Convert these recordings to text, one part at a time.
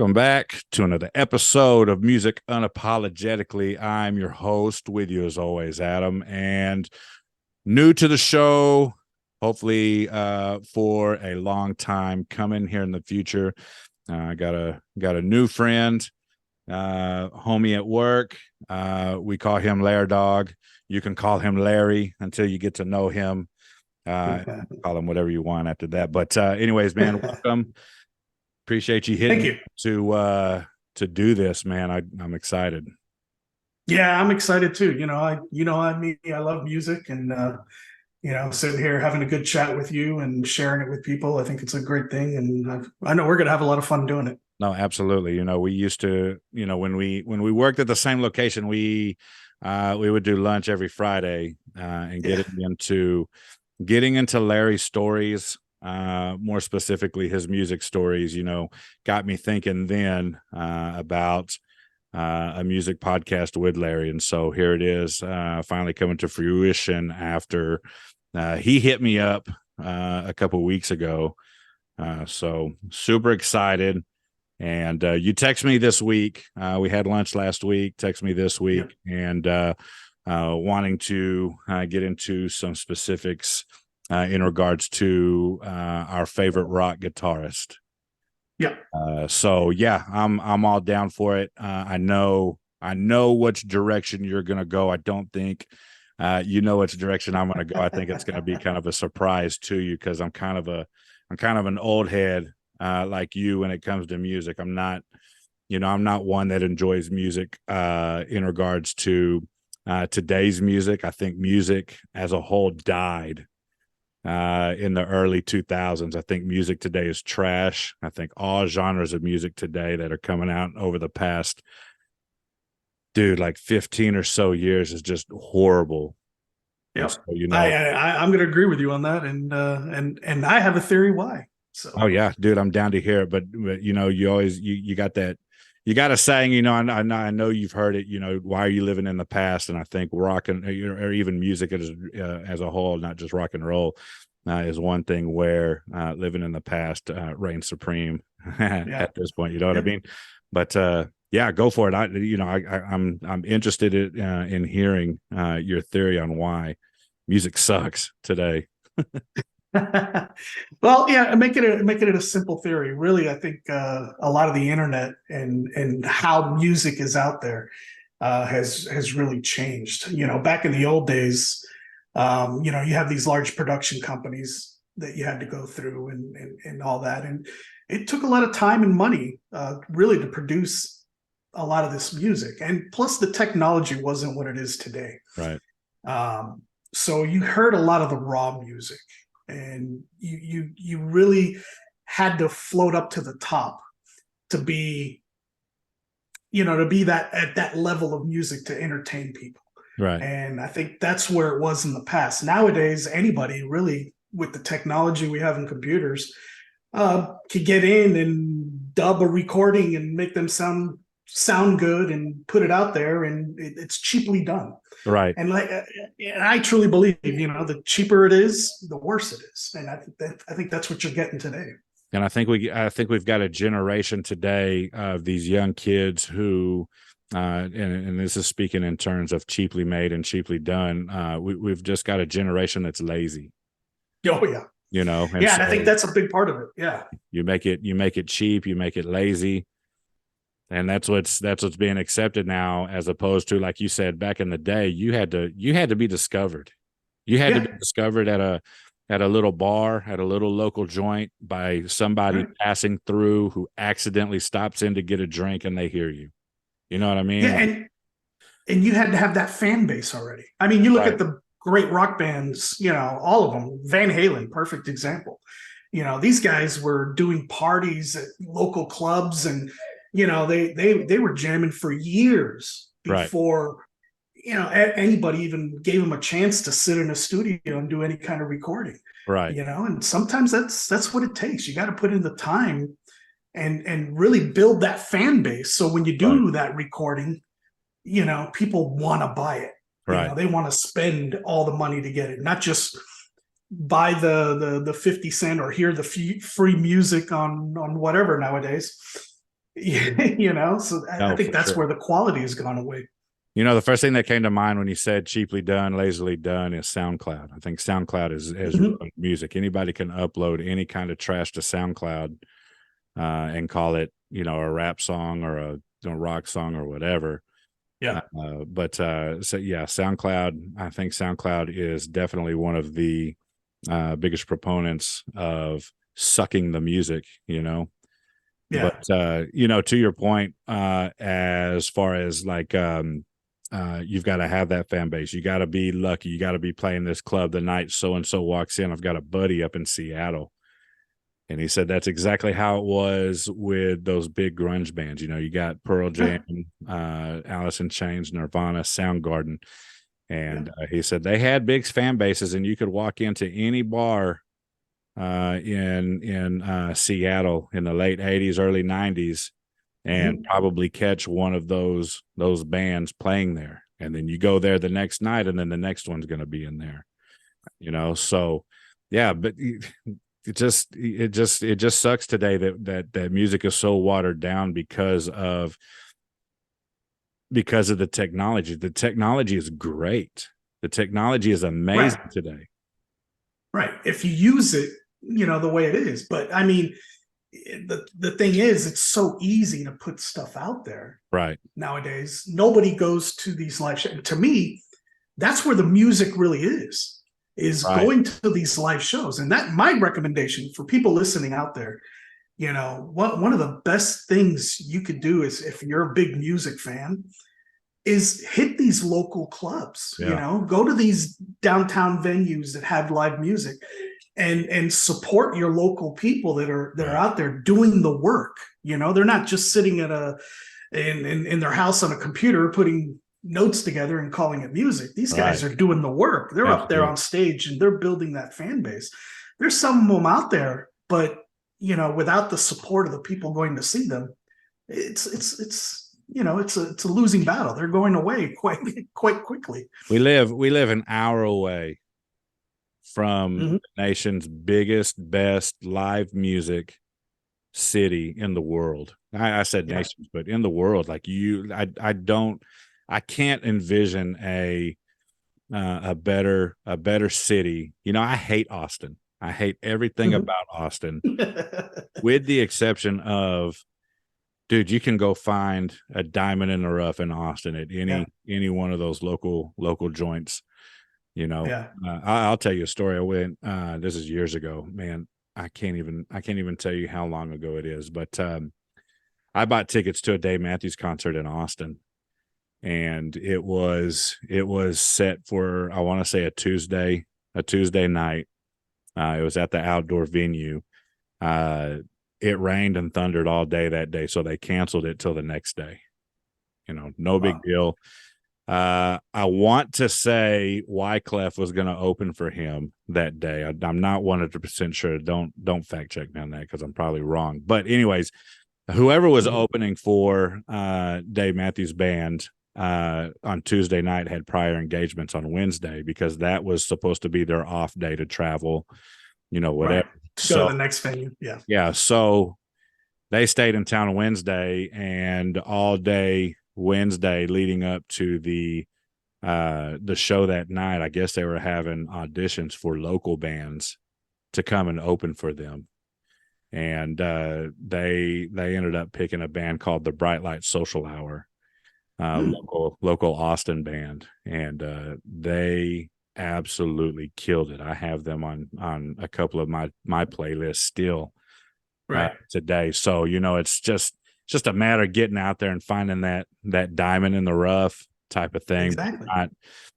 Welcome back to another episode of Music Unapologetically. I'm your host, with you as always, Adam, and new to the show, hopefully for a long time coming here in the future. I got a new friend, homie at work. We call him Lair Dog. You can call him Larry until you get to know him. Call him whatever you want after that. But anyways, man, welcome. Appreciate you Thank hitting you. to do this, man. I'm excited. Yeah, I'm excited too. I love music and sitting here having a good chat with you and sharing it with people. I think it's a great thing, and I know we're gonna have a lot of fun doing it. No, absolutely. We used to, when we worked at the same location, we would do lunch every Friday and getting into Larry's stories. More specifically, his music stories, got me thinking then about a music podcast with Larry. And so here it is, finally coming to fruition after he hit me up a couple of weeks ago. So super excited. And you text me this week. We had lunch last week, text me this week, and wanting to get into some specifics in regards to our favorite rock guitarist. Yeah. So yeah, I'm all down for it. I know which direction you're gonna go. I don't think you know which direction I'm gonna go. I think it's gonna be kind of a surprise to you because I'm kind of an old head like you when it comes to music. I'm not one that enjoys music in regards to today's music. I think music as a whole died in the early 2000s. I think music today is trash. I think all genres of music today that are coming out over the past, like 15 or so years is just horrible. Yeah. So, I'm going to agree with you on that, and I have a theory why. So. Oh yeah, dude, I'm down to hear it. But you always you got that. You got a saying, I know you've heard it, why are you living in the past? And I think rock and or even music as a whole, not just rock and roll, is one thing where living in the past reigns supreme at this point. You know what I mean? But yeah, go for it. I'm interested in hearing your theory on why music sucks today. Well, yeah, make it a simple theory. Really, I think a lot of the internet and how music is out there has really changed. Back in the old days, you have these large production companies that you had to go through and all that, and it took a lot of time and money really to produce a lot of this music. And plus, the technology wasn't what it is today. Right. So you heard a lot of the raw music. And you really had to float up to the top to be that at that level of music to entertain people. Right. And I think that's where it was in the past. Nowadays, anybody really with the technology we have in computers could get in and dub a recording and make them sound good and put it out there, and it's cheaply done. Right. And I truly believe, the cheaper it is, the worse it is. And I think that's what you're getting today. And I think we've got a generation today of these young kids who, and this is speaking in terms of cheaply made and cheaply done. We've just got a generation that's lazy. Oh yeah. And I think that's a big part of it. Yeah. You make it cheap, you make it lazy. And that's what's being accepted now, as opposed to, like you said, back in the day, you had to be discovered. You had to be discovered at a little bar, at a little local joint by somebody passing through who accidentally stops in to get a drink, and they hear you. You know what I mean? Yeah, and you had to have that fan base already. I mean, you look at the great rock bands, all of them. Van Halen, perfect example. These guys were doing parties at local clubs, and they were jamming for years before anybody even gave them a chance to sit in a studio and do any kind of recording. Right. And sometimes that's what it takes. You got to put in the time and really build that fan base. So when you do that recording, people want to buy it. Right. They want to spend all the money to get it, not just buy the 50 cent or hear the free music on whatever nowadays. So I No, think for that's sure. where the quality has gone away. The first thing that came to mind when you said cheaply done, lazily done is SoundCloud. I think SoundCloud is Mhm. ruined music. Anybody can upload any kind of trash to SoundCloud and call it, a rap song or a rock song or whatever. Yeah. So yeah, SoundCloud. I think SoundCloud is definitely one of the biggest proponents of sucking the music. But Yeah. to your point, as far as like you've got to have that fan base. You got to be lucky. You got to be playing this club the night so and so walks in. I've got a buddy up in Seattle, and he said that's exactly how it was with those big grunge bands. You got Pearl Jam, Yeah. Alice in Chains, Nirvana, Soundgarden, Yeah. and he said they had big fan bases, and you could walk into any bar in Seattle in the late '80s, early '90s, and Mhm. probably catch one of those bands playing there. And then you go there the next night, and then the next one's going to be in there. So yeah, but it just sucks today that music is so watered down because of the technology. The technology is great. The technology is Right. amazing today. Right. If you use it, the way it is. But I mean, the thing is, it's so easy to put stuff out there Right. nowadays. Nobody goes to these live shows. To me, that's where the music really is Right. going to these live shows. And that my recommendation for people listening out there, one of the best things you could do is if you're a big music fan, is hit these local clubs, Yeah. go to these downtown venues that have live music and support your local people that are Right. out there doing the work. They're not just sitting at in their house on a computer putting notes together and calling it music. These guys Right. are doing the work. They're up there Absolutely. on stage and they're building that fan base. There's some of them out there, but without the support of the people going to see them, it's a losing battle. They're going away quite quickly. We live an hour away from Mm-hmm. the nation's biggest, best live music city in the world. I said Yeah. nations, but in the world, like I can't envision a better city. I hate Austin. I hate everything Mm-hmm. about Austin, with the exception of, dude, you can go find a diamond in the rough in Austin at Yeah. any one of those local joints. Yeah. I'll tell you a story. I went. This is years ago, man. I can't even tell you how long ago it is. But I bought tickets to a Dave Matthews concert in Austin, and it was set for, I want to say, a Tuesday night. It was at the outdoor venue. Uh, it rained and thundered all day that day, so they canceled it till the next day. No big Wow. deal. I want to say Wyclef was going to open for him that day. I'm not 100% sure. Don't fact check me on that because I'm probably wrong. But anyways, whoever was Mm-hmm. opening for Dave Matthews Band on Tuesday night had prior engagements on Wednesday because that was supposed to be their off day to travel, Right. whatever. To go to So the next venue. Yeah. yeah, so they stayed in town Wednesday, and all day Wednesday leading up to the show that night, I guess they were having auditions for local bands to come and open for them. And they ended up picking a band called the Bright Light Social Hour, Mm. local Austin band, and they absolutely killed it. I have them on a couple of my playlists still Right. today. So it's just a matter of getting out there and finding that diamond in the rough type of thing. Exactly.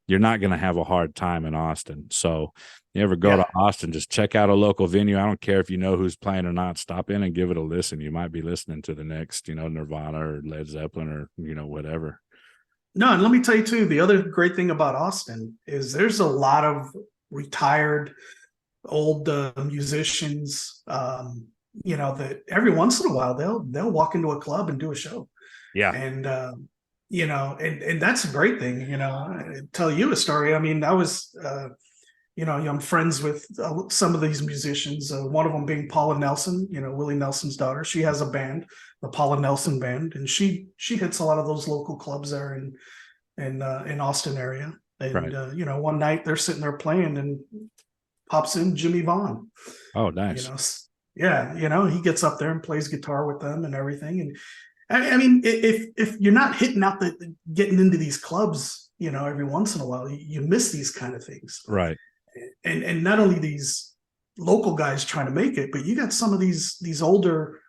You're not going to have a hard time in Austin. So you ever go to Yeah. Austin, just check out a local venue. I don't care if you know who's playing or not. Stop in and give it a listen. You might be listening to the next, Nirvana or Led Zeppelin or whatever. No, and let me tell you too, the other great thing about Austin is there's a lot of retired old musicians, that every once in a while they'll walk into a club and do a show. Yeah. And and that's a great thing. I tell you a story. I mean, I was I'm friends with some of these musicians. One of them being Paula Nelson, Willie Nelson's daughter. She has a band, the Paula Nelson Band, and she hits a lot of those local clubs there in Austin area. And Right. one night they're sitting there playing, and pops in Jimmy Vaughn. Oh, You nice. know, yeah, he gets up there and plays guitar with them and everything. And I mean, if you're not hitting out getting into these clubs, every once in a while, you miss these kind of things. Right. And not only these local guys trying to make it, but you got some of these older,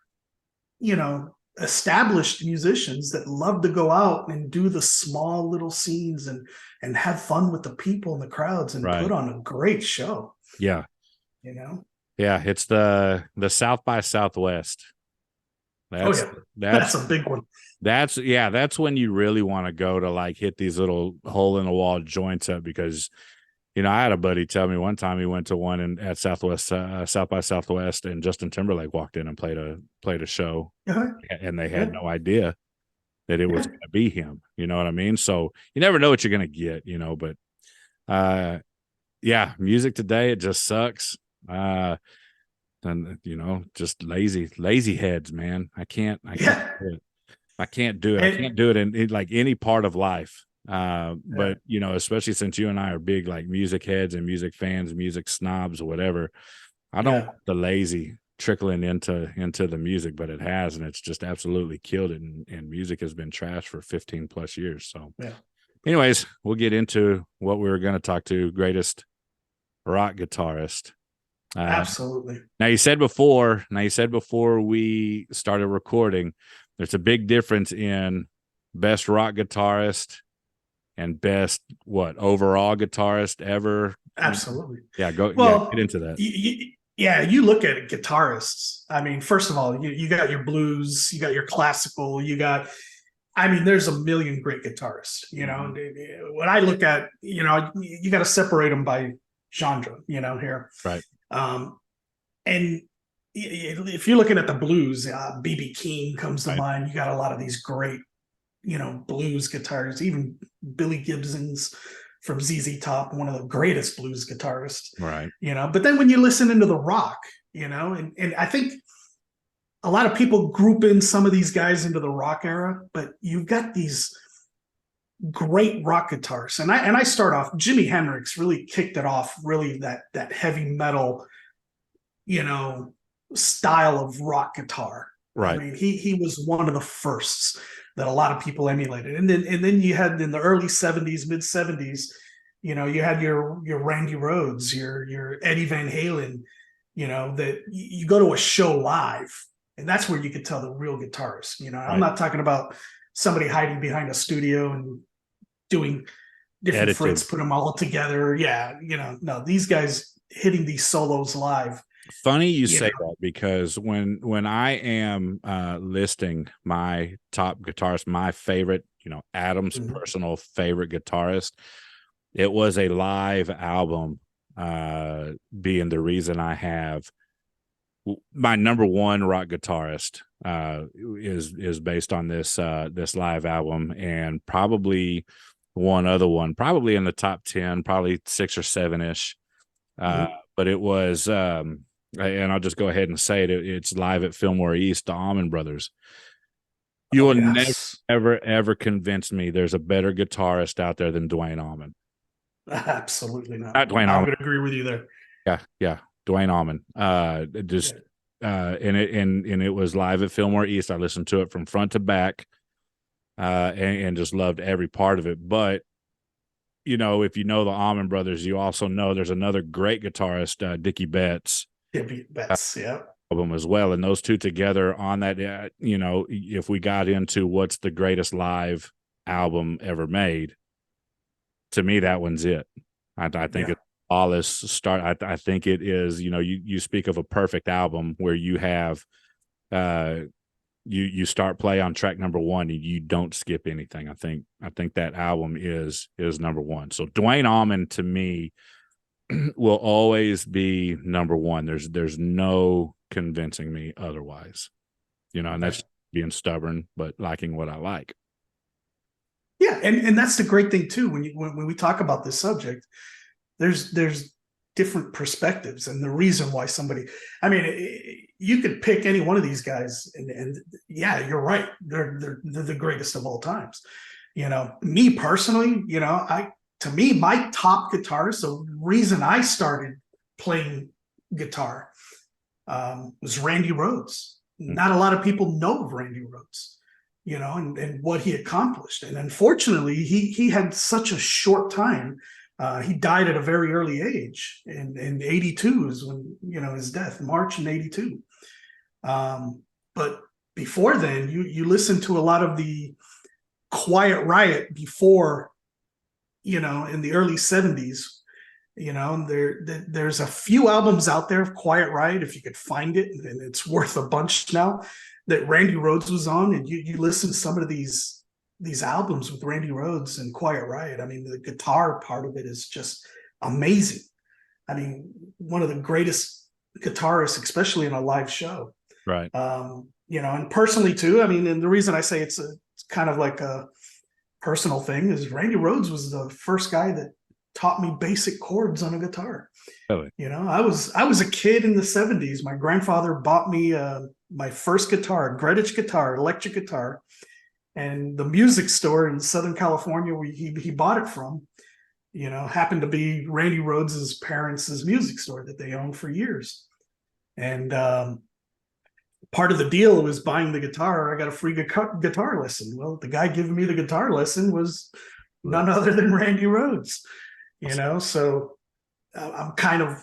established musicians that love to go out and do the small little scenes and have fun with the people and the crowds and put Right. on a great show. Yeah. You know? Yeah. It's the South by Southwest. Oh That's yeah, that's that's a big one. that's when you really want to go to like hit these little hole in the wall joints up because I had a buddy tell me one time he went to one at South by Southwest, and Justin Timberlake walked in and played a show, Yeah, and they had yeah, no idea that it was yeah, going to be him. You know what I mean? So you never know what you're going to get. But uh, yeah, music today it just sucks. And just lazy heads, man. I can't yeah. do it. I can't do it. I And can't do it in like any part of life. yeah, But especially since you and I are big like music heads and music fans, music snobs or whatever, I don't yeah, want the lazy trickling into the music, but it has, and it's just absolutely killed it. And music has been trash for 15 plus years. So, yeah. anyways, we'll get into what we were going to talk to greatest rock guitarist. Uh, Absolutely. now you said before we started recording, there's a big difference in best rock guitarist and best what overall guitarist ever. Absolutely. Yeah, get Well, into that. yeah, you look at guitarists. I mean, first of all, you got your blues, you got your classical, I mean, there's a million great guitarists. Mhm. When I look at, you got to separate them by genre, here. Right. Um, and if you're looking at the blues, BB King comes to Right. mind. You got a lot of these great, blues guitarists, even Billy Gibbons from ZZ Top, one of the greatest blues guitarists, Right. But then when you listen into the rock, and I think a lot of people group in some of these guys into the rock era, but you've got these great rock guitarists. And I start off, Jimi Hendrix really kicked it off, really that heavy metal, you know, style of rock guitar. I Right. mean, he was one of the firsts that a lot of people emulated. And then you had in the early 70s, mid 70s, you had your Randy Rhoads, your Eddie Van Halen, that you go to a show live, and that's where you could tell the real guitarist. I'm Right. not talking about somebody hiding behind a studio and doing different Edited. frets, put them all together. Yeah, no, these guys hitting these solos live. Funny you You know, say that because when I am listing my top guitarist, my favorite, Adam's mhm. personal favorite guitarist, it was a live album being the reason I have my number one rock guitarist is based on this live album, and probably one other one, probably in the top 10, probably 6 or 7 ish. Uh, Mhm. but it was, and I'll just go ahead and say it. It's live at Fillmore East, the Allman Brothers. You Oh will never, yes, ever, ever convince me there's a better guitarist out there than Dwayne Allman. absolutely not. Not Dwayne I'm Allman. going to agree with you there. Yeah, yeah, Dwayne Allman. Yeah, Just and it was live at Fillmore East. I listened to it from front to back, and just loved every part of it. But if you know the Allman Brothers, you also know there's another great guitarist, Dickie Betts, Betts. Yeah, album as well. And those two together on that, if we got into what's the greatest live album ever made, to me, that one's it. I think yeah, it's flawless start. I think it is, you speak of a perfect album where you have, uh, you start play on track number one and you don't skip anything. I think that album is number one. So Dwayne Allman to me will always be number one. There's no convincing me otherwise. And okay. that's being stubborn, but liking what I like. Yeah, and that's the great thing too. When we talk about this subject, there's different perspectives and the reason why somebody, I mean, you could pick any one of these guys and yeah, you're right. They're the greatest of all times. You know, me personally, you know, to me, my top guitarist, the reason I started playing guitar was Randy Rhoads. Not a lot of people know of Randy Rhoads, you know, and what he accomplished. And unfortunately, he had such a short time. He died at a very early age. In 82 is when, you know, his death, March in 82. But before then, you listen to a lot of the Quiet Riot before, you know, in the early 70s. You know, there's a few albums out there of Quiet Riot, if you could find it, and it's worth a bunch now, that Randy Rhoads was on. And you listen to some of these albums with Randy Rhoads and Quiet Riot. I mean, the guitar part of it is just amazing. I mean, one of the greatest guitarists, especially in a live show. Right. You know, and personally too, I mean, and the reason I say it's kind of like a personal thing is Randy Rhoads was the first guy that taught me basic chords on a guitar. Really? You know, I was a kid in the 70s. My grandfather bought me my first guitar, Greenwich guitar, electric guitar, and the music store in Southern California where he bought it from, you know, happened to be Randy Rhoads' parents' music store that they owned for years. And part of the deal was buying the guitar. I got a free guitar lesson. Well, the guy giving me the guitar lesson was none other than Randy Rhoads. You know, so I'm kind of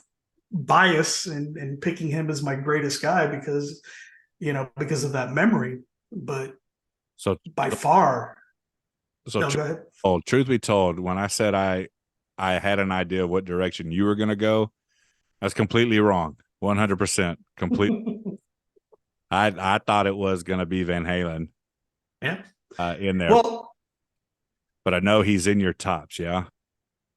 biased in picking him as my greatest guy because, you know, because of that memory. But so by far, so no, go ahead. truth be told, when I said I had an idea of what direction you were going to go, that's completely wrong. 100% complete. I thought it was going to be Van Halen. Yeah. In there. Well, but I know he's in your tops. Yeah.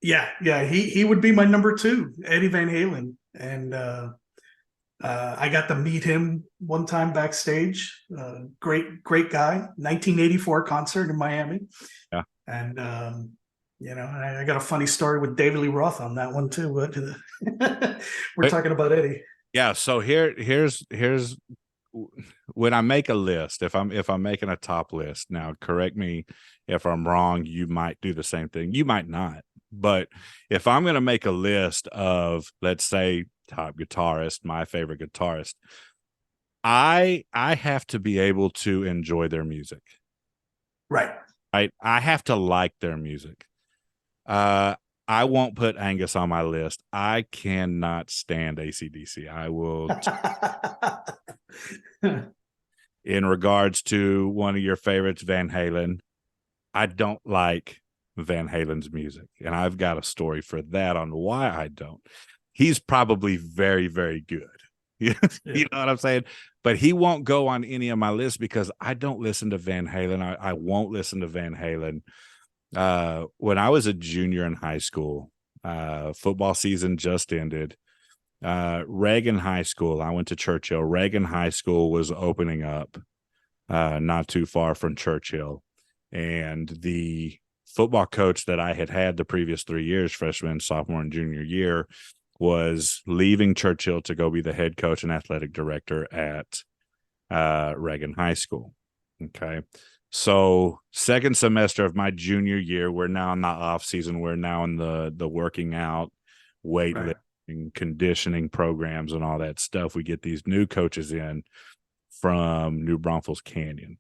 Yeah. He would be my number 2, Eddie Van Halen. And I got to meet him one time backstage. Great guy. 1984 concert in Miami. Yeah. And you know, I got a funny story with David Lee Roth on that one too. But we're talking about Eddie. Yeah. So here's when I make a list, if I'm making a top list, now correct me if I'm wrong, you might do the same thing. You might not. But if I'm going to make a list of, let's say, top guitarist, my favorite guitarist, I have to be able to enjoy their music. Right. I have to like their music. I won't put Angus on my list. I cannot stand AC/DC. I will. In regards to one of your favorites, Van Halen, I don't like Van Halen's music. And I've got a story for that on why I don't. He's probably very, very good. You know what I'm saying? But he won't go on any of my lists because I don't listen to Van Halen. I won't listen to Van Halen. When I was a junior in high school, football season just ended. Reagan High School, I went to Churchill. Reagan High School was opening up not too far from Churchill. And the football coach that I had the previous 3 years, freshman, sophomore, and junior year, was leaving Churchill to go be the head coach and athletic director at Reagan High School. Okay. So second semester of my junior year, we're now in the off season. We're now in the working out, weightlifting, conditioning programs and all that stuff. We get these new coaches in from New Braunfels Canyon.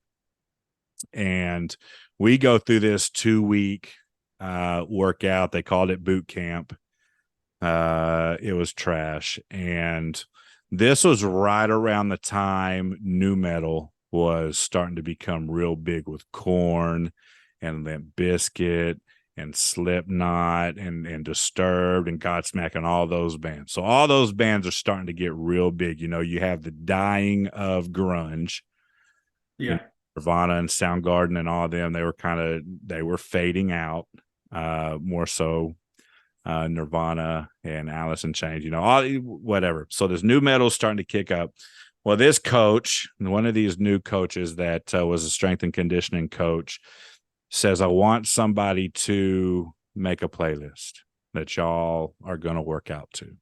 And we go through this 2-week workout. They called it boot camp. It was trash. And this was right around the time nu metal was starting to become real big with Korn and Limp Bizkit and Slipknot and Disturbed and Godsmack and all those bands. So all those bands are starting to get real big. You know, you have the dying of grunge. Yeah. You know, Nirvana and Soundgarden and all of them, they were fading out, more so Nirvana and Alice in Chains, you know, all whatever. So this new metal is starting to kick up. Well, this coach, one of these new coaches that was a strength and conditioning coach, says, I want somebody to make a playlist that y'all are going to work out to.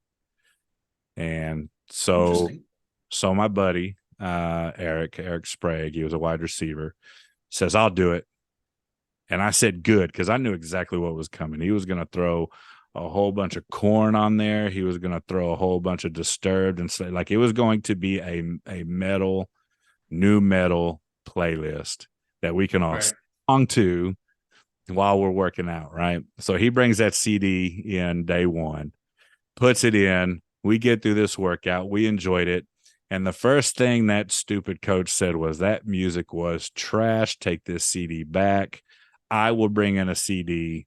And so Interesting. so my buddy, Eric Sprague, he was a wide receiver, says, I'll do it. And I said, good, because I knew exactly what was coming. He was going to throw a whole bunch of corn on there. He was going to throw a whole bunch of Disturbed and say, like, it was going to be a metal, new metal playlist that we can all Right. song to while we're working out. Right. So he brings that CD in day one, puts it in. We get through this workout. We enjoyed it. And the first thing that stupid coach said was, that music was trash. Take this CD back. I will bring in a CD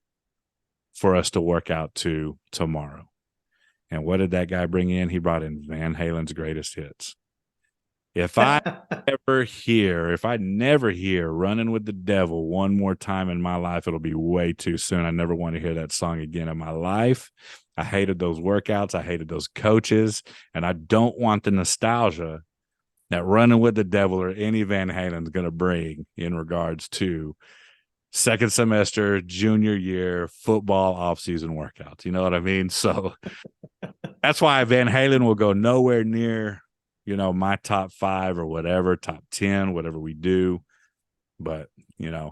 for us to work out to tomorrow. And what did that guy bring in? He brought in Van Halen's greatest hits. If I if I never hear Running with the Devil one more time in my life, it'll be way too soon. I never want to hear that song again in my life. I hated those workouts. I hated those coaches. And I don't want the nostalgia that Running with the Devil or any Van Halen's going to bring in regards to second semester, junior year, football, off-season workouts. You know what I mean? So that's why Van Halen will go nowhere near, my top 5 or whatever, top 10, whatever we do. But, Yeah.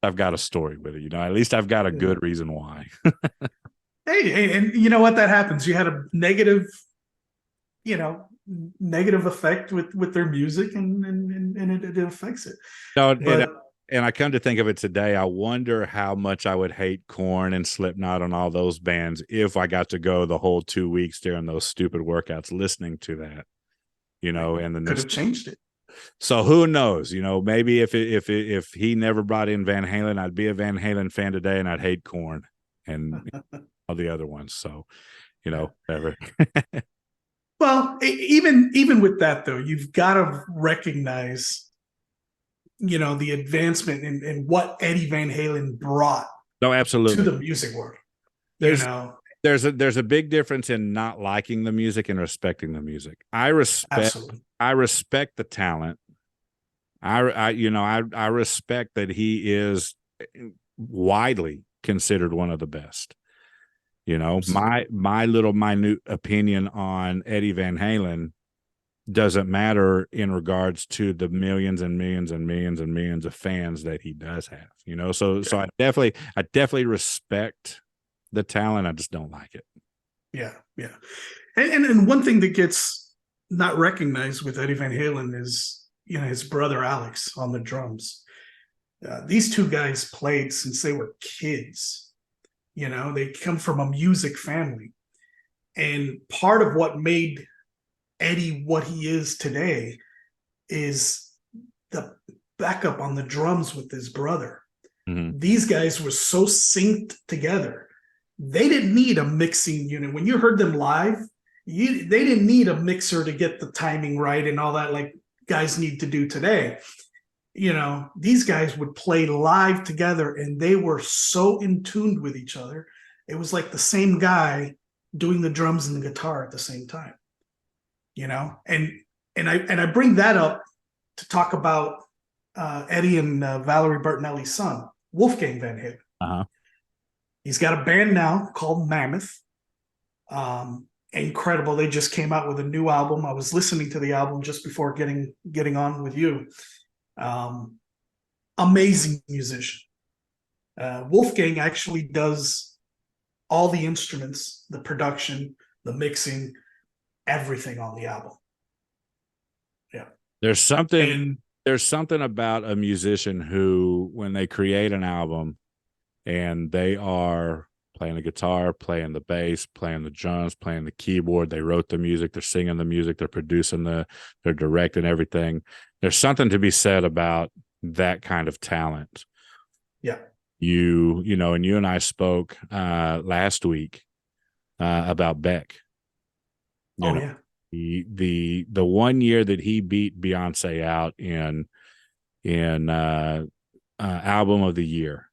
I've got a story with it. At least I've got a Yeah. good reason why. Hey, and you know what? That happens. You had a you know, negative effect with their music, and it affects it. no, But and I come to think of it today, I wonder how much I would hate Korn and Slipknot and all those bands if I got to go the whole 2 weeks during those stupid workouts listening to that, and could then have changed it. so who knows? Maybe if he never brought in Van Halen, I'd be a Van Halen fan today, and I'd hate Korn and all the other ones. So, Yeah. whatever. Well, even with that though, you've got to recognize, the advancement in what Eddie Van Halen brought No, to absolutely. the music world. You There's know, there's a big difference in not liking the music and respecting the music. absolutely. I respect the talent. I respect that he is widely considered one of the best. Absolutely. My little minute opinion on Eddie Van Halen doesn't matter in regards to the millions and millions and millions and millions of fans that he does have. So I definitely respect the talent. I just don't like it. Yeah, yeah. And one thing that gets not recognized with Eddie Van Halen is, his brother Alex on the drums. These two guys played since they were kids. They come from a music family. And part of what made Eddie what he is today is the backup on the drums with his brother. Mm-hmm. These guys were so synced together. They didn't need a mixing unit. When you heard them live, they didn't need a mixer to get the timing right and all that, like guys need to do today. These guys would play live together and they were so in tune with each other. It was like the same guy doing the drums and the guitar at the same time. And I bring that up to talk about Eddie and Valerie Bertinelli's son, Wolfgang Van Halen. Uh-huh. He's got a band now called Mammoth. Incredible. They just came out with a new album. I was listening to the album just before getting on with you. Amazing musician. Wolfgang actually does all the instruments, the production, the mixing, everything on the album. Yeah. There's something And there's something about a musician who, when they create an album and they are playing the guitar, playing the bass, playing the drums, playing the keyboard, they wrote the music, they're singing the music, they're producing they're directing everything. There's something to be said about that kind of talent. yeah. And you and I spoke last week about Beck. Oh yeah. The 1 year that he beat Beyonce out in album of the year.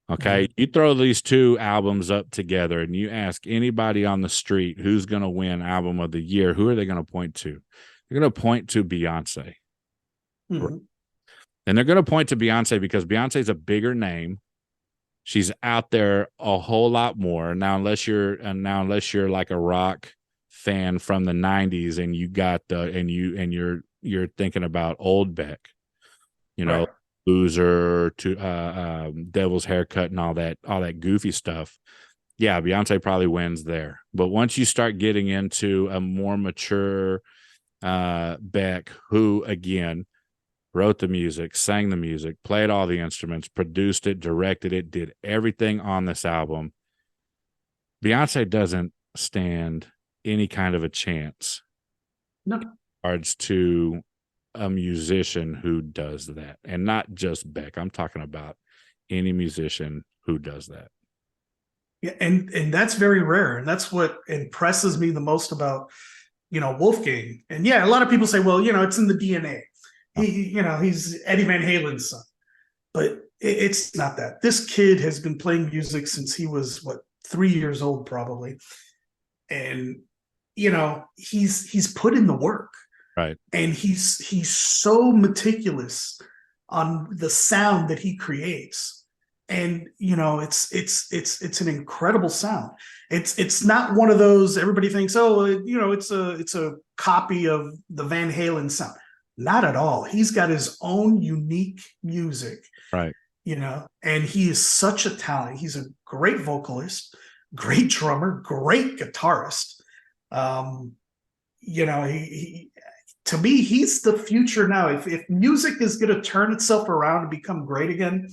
Okay, Mm-hmm. you throw these two albums up together and you ask anybody on the street who's going to win album of the year, who are they going to point to? They're going to point to Beyonce. Mm-hmm. And they're going to point to Beyonce because Beyonce's a bigger name. She's out there a whole lot more now, unless you're like a rock fan from the 90s and you got you're thinking about old Beck, you know, Right. Loser to Devil's Haircut and all that goofy stuff. Yeah, Beyonce probably wins there. But once you start getting into a more mature Beck, who again wrote the music, sang the music, played all the instruments, produced it, directed it, did everything on this album, Beyonce doesn't stand any kind of a chance No. in regards to a musician who does that. And not just Beck. I'm talking about any musician who does that. Yeah, and that's very rare, and that's what impresses me the most about Wolfgang. And yeah, a lot of people say, well, it's in the DNA. He's Eddie Van Halen's son, but it's not that. This kid has been playing music since he was 3 years old, probably, and he's put in the work, Right. and he's so meticulous on the sound that he creates. And it's an incredible sound. It's not one of those everybody thinks, oh, it's a copy of the Van Halen sound. Not at all. He's got his own unique music, Right. And he is such a talent. He's a great vocalist, great drummer, great guitarist. He to me, he's the future now. If music is going to turn itself around and become great again,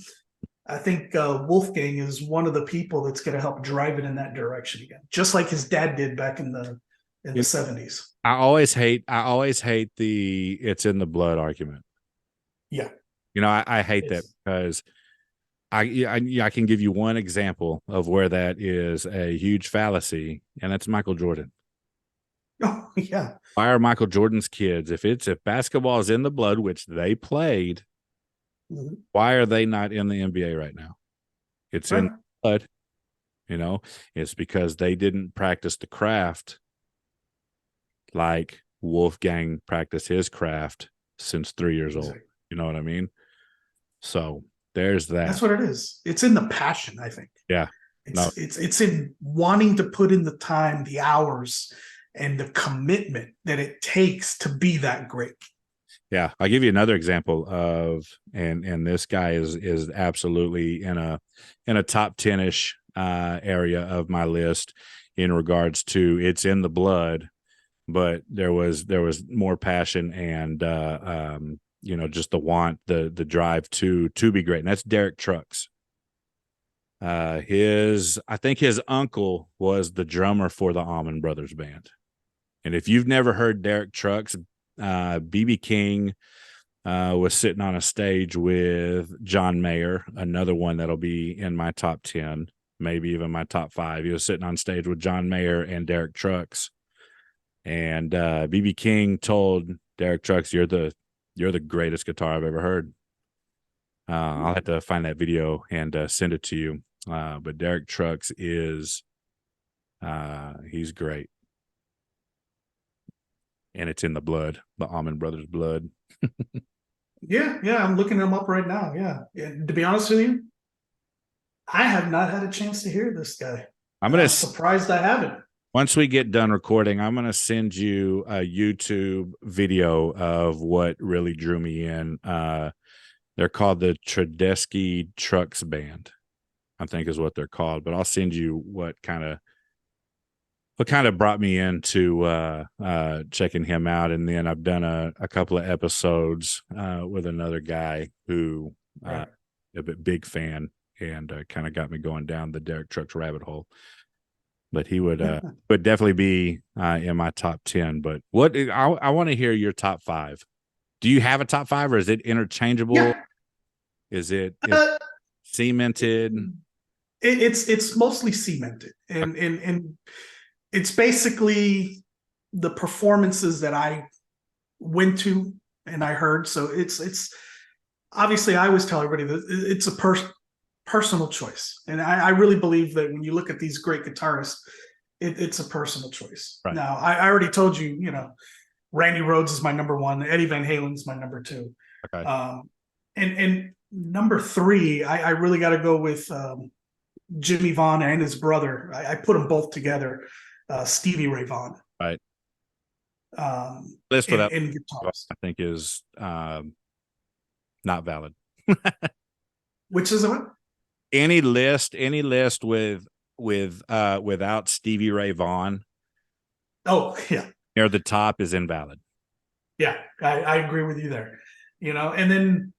I think Wolfgang is one of the people that's going to help drive it in that direction again, just like his dad did back in the 70s. I always hate the it's in the blood argument. Yeah. I hate that because I can give you one example of where that is a huge fallacy, and that's Michael Jordan. Oh, yeah. Why are Michael Jordan's kids, if basketball is in the blood, which they played, why are they not in the NBA right now? It's in the blood. It's because they didn't practice the craft like Wolfgang practiced his craft since 3 years old. You know what I mean? So there's that. That's what it is. It's in the passion, I think. Yeah. It's in wanting to put in the time, the hours, and the commitment that it takes to be that great. Yeah, I'll give you another example of, and this guy is absolutely in a top 10-ish area of my list in regards to it's in the blood, but there was more passion and just the want, the drive to be great, and that's Derek Trucks. I think his uncle was the drummer for the Allman Brothers Band, and if you've never heard Derek Trucks, BB King was sitting on a stage with John Mayer, another one that'll be in my top 10, maybe even my top 5. He was sitting on stage with John Mayer and Derek Trucks, and BB King told Derek Trucks, "You're the greatest guitar I've ever heard." I'll have to find that video and send it to you. But Derek Trucks is he's great. And it's in the blood, the Allman Brothers blood. Yeah, I'm looking them up right now. Yeah. To be honest with you, I have not had a chance to hear this guy. I'm surprised I haven't. Once we get done recording, I'm going to send you a YouTube video of what really drew me in. They're called the Tedeschi Trucks Band, I think is what they're called. But I'll send you what kind of brought me into checking him out. And then I've done a couple of episodes with another guy who a big fan, and kind of got me going down the Derek Trucks rabbit hole. But he would definitely be in my top 10. But I want to hear your top 5. Do you have a top 5, or is it interchangeable? Yeah. Is it cemented? It's mostly cemented, and it's basically the performances that I went to and I heard. So it's obviously, I always tell everybody that it's a personal choice, and I really believe that when you look at these great guitarists, it's a personal choice. Right. Now, I already told you, Randy Rhoads is my number 1. Eddie Van Halen's my number 2. Okay. And number 3, I really got to go with Jimmy Vaughn and his brother. I put them both together. Stevie Ray Vaughan. Right. um, List without in guitars, I think is not valid. which is what? Any list with without Stevie Ray Vaughan Oh, yeah, near the top is invalid. yeah, I agree with you there. And then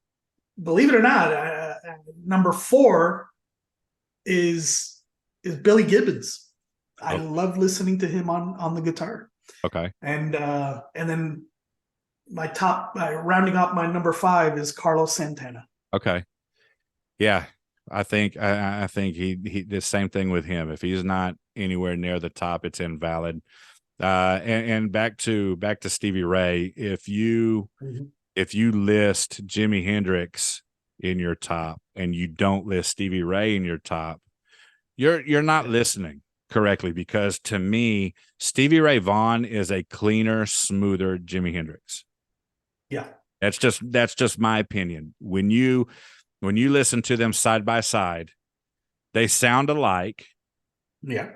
believe it or not, number four is Billy Gibbons. I Oh, love listening to him on the guitar, okay. and then my top rounding up my number five is Carlos Santana. Okay. Yeah. I think he the same thing with him. If he's not anywhere near the top, it's invalid. And back to Stevie Ray. Mhm. If you list Jimi Hendrix in your top and you don't list Stevie Ray in your top, you're not Yeah, listening correctly, because to me, Stevie Ray Vaughan is a cleaner, smoother Jimi Hendrix. yeah, That's just my opinion. When you listen to them side by side, they sound alike. yeah.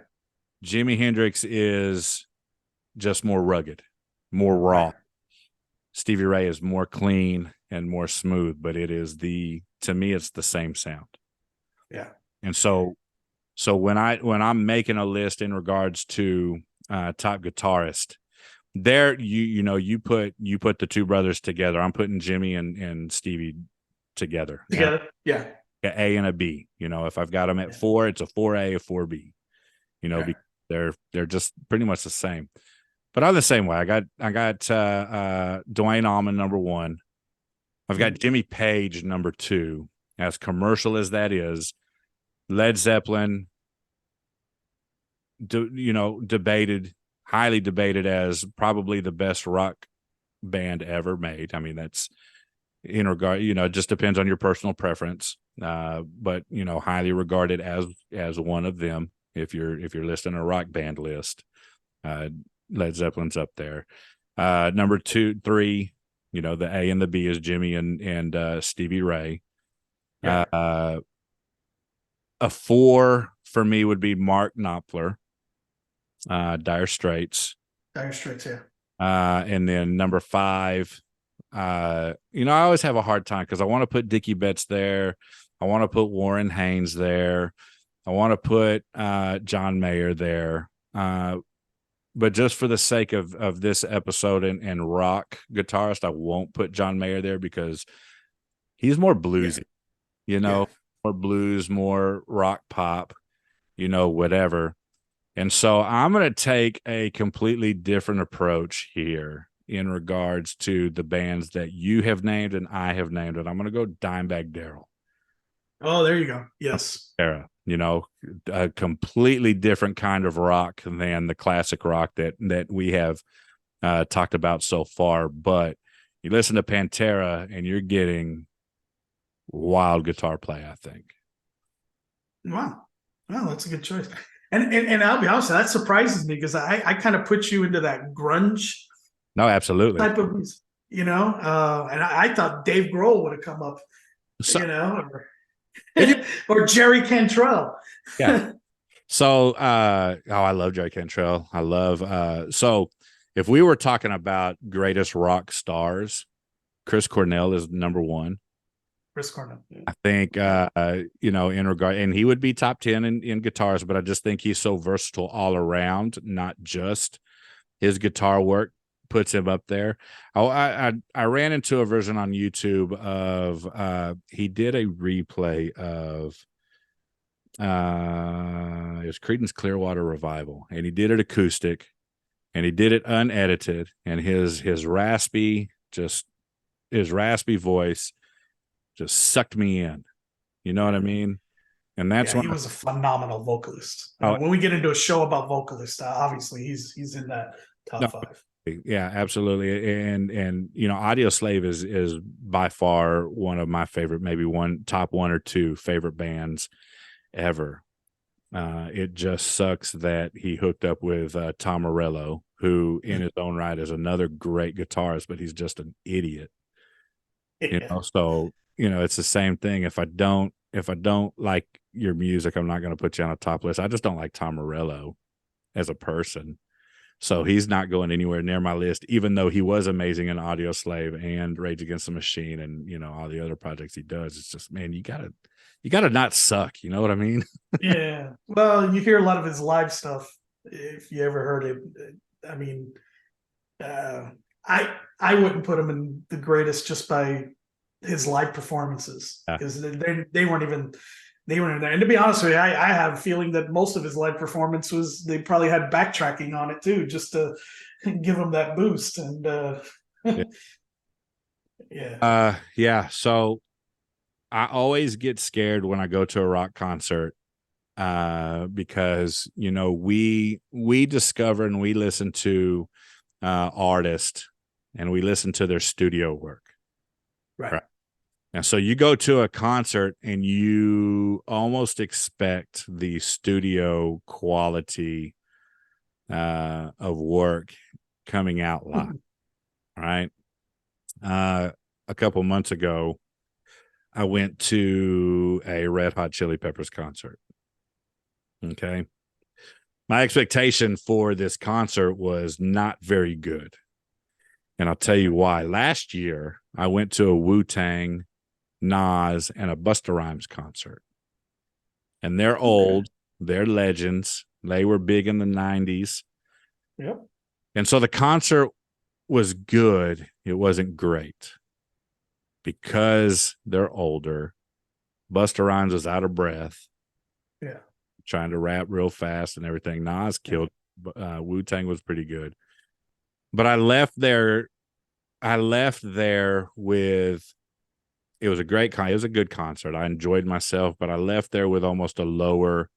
Jimi Hendrix is just more rugged, more raw. Right. Stevie Ray is more clean and more smooth, but it is to me it's the same sound. Yeah, And so when I'm making a list in regards to top guitarist, there you put the two brothers together. I'm putting Jimmy and Stevie together. together. Yeah, A and a B. If I've got them at yeah, four, it's a 4A, a 4B. yeah, Because they're just pretty much the same. But I'm the same way. I got Dwayne Allman number one. I've got Mhm. Jimmy Page number two. As commercial as that is, Led Zeppelin, debated, highly debated as probably the best rock band ever made. I mean, that's in regard, it just depends on your personal preference. But highly regarded as one of them. If you're listing a rock band list, uh, Led Zeppelin's up there. Number two, three, the A and the B is Jimmy and Stevie Ray. yeah. Uh, a four for me would be Mark Knopfler, Dire Straits. Dire Straits. Yeah, And then number five, I always have a hard time because I want to put Dickie Betts there. I want to put Warren Haynes there. I want to put John Mayer there. But just for the sake of this episode and rock guitarist, I won't put John Mayer there because he's more yeah, bluesy, yeah. more blues, more rock pop, whatever. And so I'm going to take a completely different approach here in regards to the bands that you have named and I have named. And I'm going to go Dimebag Darrell Oh, there you go. Yes. era, a completely different kind of rock than the classic rock that we have talked about so far. But you listen to Pantera and you're getting wild guitar play, I think. Wow. Well, that's a good choice. And I'll be honest, that surprises me because I kind of put you into that grunge No, absolutely. type of music, and I thought Dave Grohl would have come up, So, or if you, or Jerry Cantrell. yeah. So, I love Jerry Cantrell. I love, so if we were talking about greatest rock stars, Chris Cornell is number one. Chris Cornell. I think, in regard, and he would be top 10 in guitars, but I just think he's so versatile all around, not just his guitar work puts him up there. I ran into a version on YouTube of, he did a replay of, it was Creedence Clearwater Revival, and he did it acoustic, and he did it unedited, and his raspy voice just sucked me in. You know what I mean? And that's Yeah, when he was a phenomenal vocalist. oh When we get into a show about vocalists, obviously he's in that no, top five. yeah, absolutely. And Audio Slave is by far one of my favorite, maybe top one or two favorite bands ever. It just sucks that he hooked up with Tom Morello, who in his own right is another great guitarist, but he's just an idiot. Yeah, So it's the same thing. If I don't like your music, I'm not going to put you on a top list. I just don't like Tom Morello as a person. So he's not going anywhere near my list, even though he was amazing in Audio Slave and Rage Against the Machine and, you know, all the other projects he does. It's just, man, you gotta not suck. You know what I mean? Yeah. Well, you hear a lot of his live stuff if you ever heard it. I mean, uh, I wouldn't put him in the greatest just by his live performances Yeah. because they weren't even they weren't there. And to be honest with you, I have a feeling that most of his live performance was they probably had backtracking on it too, just to give him that boost. And Yeah. yeah, Yeah. So I always get scared when I go to a rock concert because, you know, we discover and we listen to artists and we listen to their studio work. right. Right. And so you go to a concert and you almost expect the studio quality of work coming out live. Right. A couple months ago, I went to a Red Hot Chili Peppers concert. Okay. My expectation for this concert was not very good. And I'll tell you why. Last year, I went to a Wu-Tang, Nas, and a Busta Rhymes concert. And they're old, they're legends. They were big in the 90s. Yep. And so the concert was good. It wasn't great because they're older. Busta Rhymes was out of breath. Yeah. Trying to rap real fast and everything. Nas killed. Wu-Tang was pretty good. But I left there with it was a great it was a good concert. I enjoyed myself, but I left there with almost a lower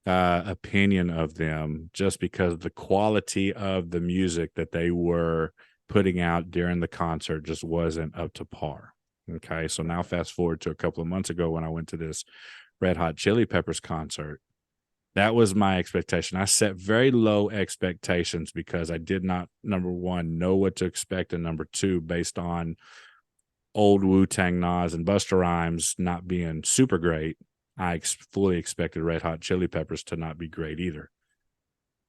opinion of them just because the quality of the music that they were putting out during the concert just wasn't up to par. Okay. So now fast forward to a couple of months ago when I went to this Red Hot Chili Peppers concert. That was my expectation. I set very low expectations because I did not, number one, know what to expect, and number two, based on old Wu-Tang, Nas, and Busta Rhymes not being super great, I fully expected Red Hot Chili Peppers to not be great either.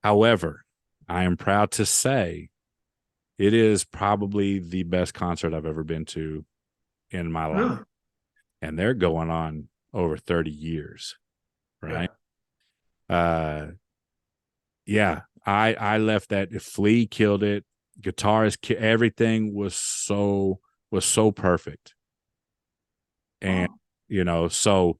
However, I am proud to say it is probably the best concert I've ever been to in my life. Really? And they're going on over 30 years, right? Yeah, I left that. Flea killed it. Guitarist, everything was so perfect. And you know, so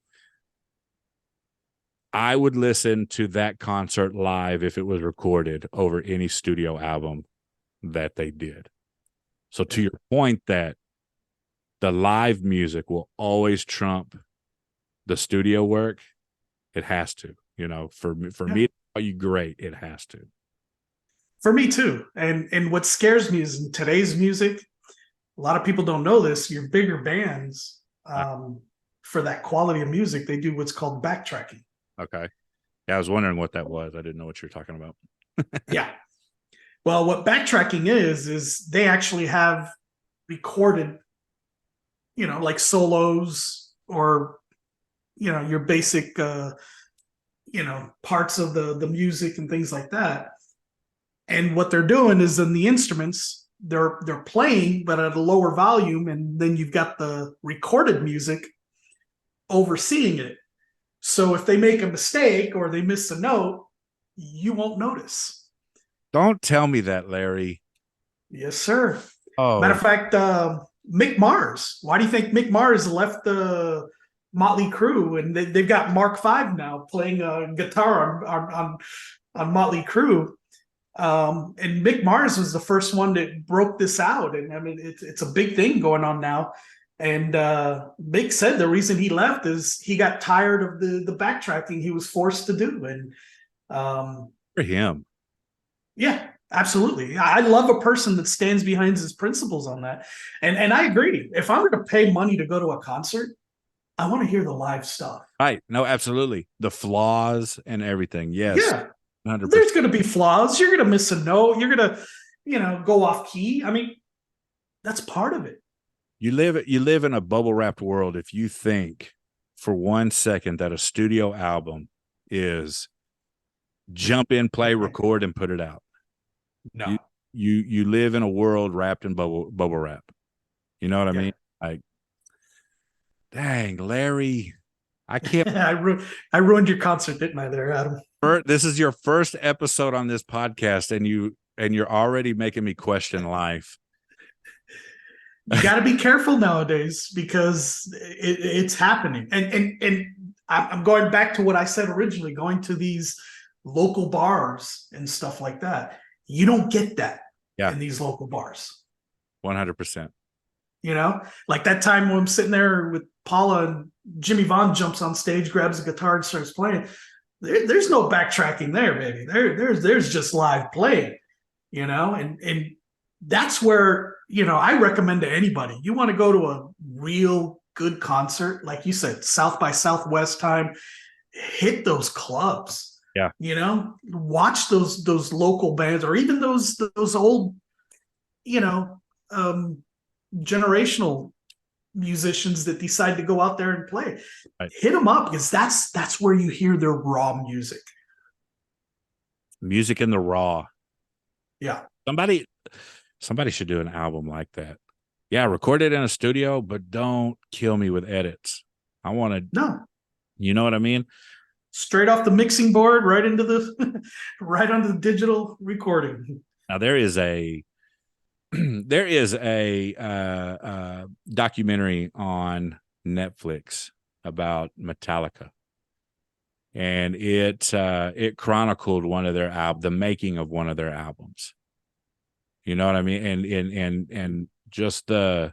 I would listen to that concert live if it was recorded over any studio album that they did. So to your point that the live music will always trump the studio work, it has to. You know, for me, are you great? It has to. For me too. And what scares me is in today's music, a lot of people don't know this. Your bigger bands, for that quality of music, they do what's called backtracking. Okay. Yeah, I was wondering what that was. I didn't know what you were talking about. Yeah. Well, what backtracking is they actually have recorded, you know, like solos or, you know, your basic you know, parts of the music and things like that. And what they're doing is in the instruments, they're playing, but at a lower volume, and then you've got the recorded music overseeing it. So if they make a mistake or they miss a note, you won't notice. Don't tell me that, Larry. Yes, sir. Matter Oh, of fact, Mick Mars. Why do you think Mick Mars left the Motley Crue and they've got Mark V now playing guitar on Motley Crue? And Mick Mars was the first one that broke this out, and I mean it's a big thing going on now. And Mick said the reason he left is he got tired of the backtracking he was forced to do, and for him. yeah, absolutely. I love a person that stands behind his principles on that, and I agree. If I'm going to pay money to go to a concert, I want to hear the live stuff. Right. No, absolutely. The flaws and everything. Yes. Yeah, 100%. there's going to be flaws. You're going to miss a note. You're going to, you know, go off key. I mean, that's part of it. You live in a bubble wrapped world if you think for 1 second that a studio album is jump in, play, record, and put it out. No. You you live in a world wrapped in bubble wrap. You know what I Yeah. mean? Like, dang, Larry, I can't. I ruined your concert, didn't I, there, Adam? This is your first episode on this podcast, and you're already making me question life. You got to be careful nowadays because it's happening. And I'm going back to what I said originally, going to these local bars and stuff like that. You don't get that Yeah, in these local bars. 100%. You know, like that time when I'm sitting there with Paula and Jimmy Vaughn jumps on stage, grabs a guitar and starts playing. There's no backtracking there, baby. There's just live playing, you know, and that's where, you know, I recommend to anybody, you want to go to a real good concert, like you said, South by Southwest time, hit those clubs, Yeah, you know, watch those local bands or even those old, you know, generational musicians that decide to go out there and play. right. Hit them up because that's where you hear their raw music. Music in the raw. Yeah. Somebody somebody should do an album like that. Yeah, record it in a studio, but don't kill me with edits. I want to, No. you know what I mean? Straight off the mixing board, right into the right onto the digital recording. Now there is a there is a documentary on Netflix about Metallica, and it chronicled one of their the making of one of their albums. You know what I mean? And just the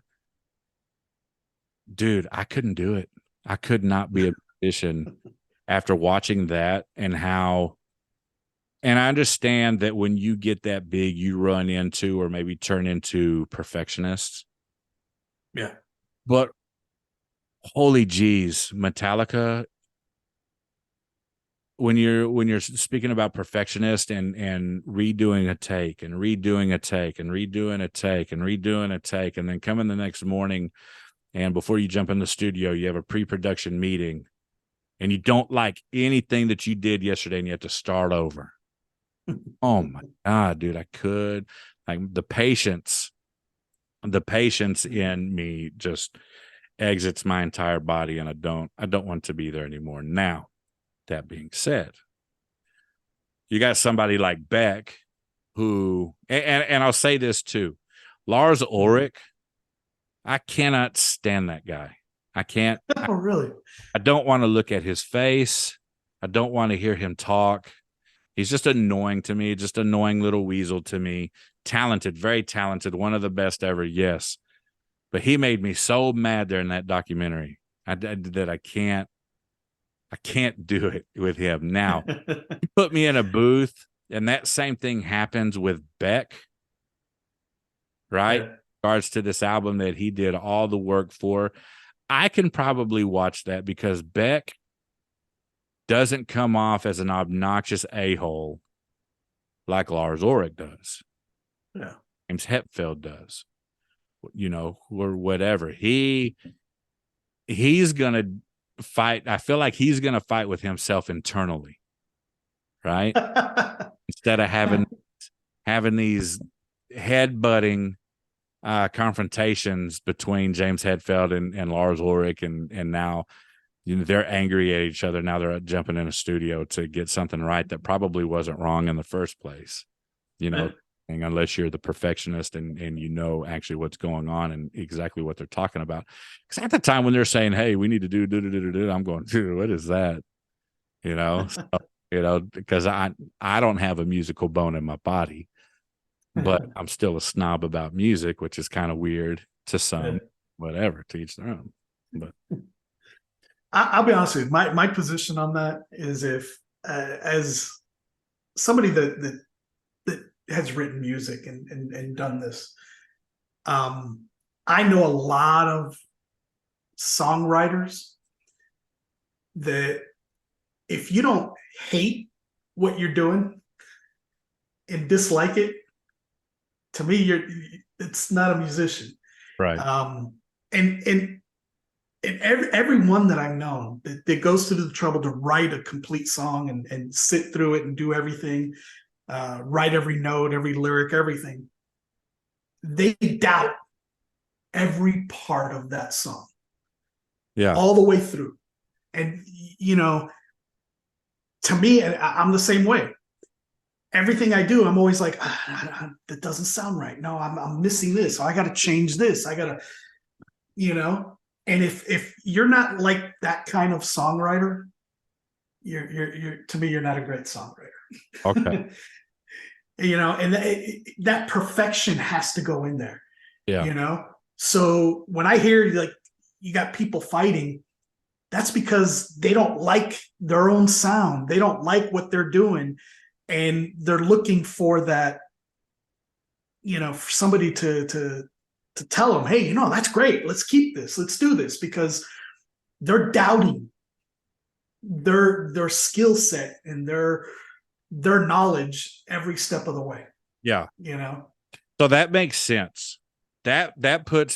dude, I couldn't do it. I could not be a musician after watching that and how. And I understand that when you get that big, you run into or maybe turn into perfectionists. Yeah. But holy geez, Metallica, when you're speaking about perfectionist and redoing a take and redoing a take and redoing a take and redoing a take, and then coming the next morning and before you jump in the studio, you have a pre-production meeting and you don't like anything that you did yesterday and you have to start over. Oh my God, dude, I could like the patience in me just exits my entire body, and I don't want to be there anymore. Now, that being said, you got somebody like Beck who, and I'll say this too, Lars Ulrich, I cannot stand that guy. I can't. Oh, really? I don't want to look at his face. I don't want to hear him talk. He's just annoying to me, just annoying little weasel to me. Talented, very talented, one of the best ever, yes. But he made me so mad there in that documentary that I can't do it with him. Now, you put me in a booth, and that same thing happens with Beck, right? Yeah. In regards to this album that he did all the work for. I can probably watch that because Beck doesn't come off as an obnoxious a-hole like Lars Ulrich does. Yeah. James Hetfield does, you know, or whatever. He's gonna fight. I feel like he's gonna fight with himself internally, right? Instead of having these head-butting confrontations between James Hetfield and Lars Ulrich, and now, you know, they're angry at each other. Now they're jumping in a studio to get something right that probably wasn't wrong in the first place. You know, and unless you're the perfectionist and you know actually what's going on and exactly what they're talking about. Because at the time when they're saying, "Hey, we need to do," I'm going, "Dude, what is that?" You know, so, you know, because I don't have a musical bone in my body, but I'm still a snob about music, which is kind of weird to some. Whatever, to each their own. But I'll be honest with you. My position on that is if as somebody that has written music and done this, I know a lot of songwriters that if you don't hate what you're doing and dislike it, to me, it's not a musician. right, And everyone that I've known that goes through the trouble to write a complete song and sit through it and do everything, write every note, every lyric, everything. They doubt every part of that song Yeah. all the way through. And, you know, to me, I'm the same way. Everything I do, I'm always like, that doesn't sound right. No, I'm missing this. So I got to change this. I got to, you know, and if you're not like that kind of songwriter, you're to me, you're not a great Okay. songwriter. You know, and that perfection has to go in there, Yeah. you know? So when I hear like you got people fighting, that's because they don't like their own sound. They don't like what they're doing. And they're looking for that, you know, for somebody to tell them, hey, you know, that's great. Let's keep this. Let's do this, because they're doubting their skill set and their knowledge every step of the way. Yeah. You know? So that makes sense. That puts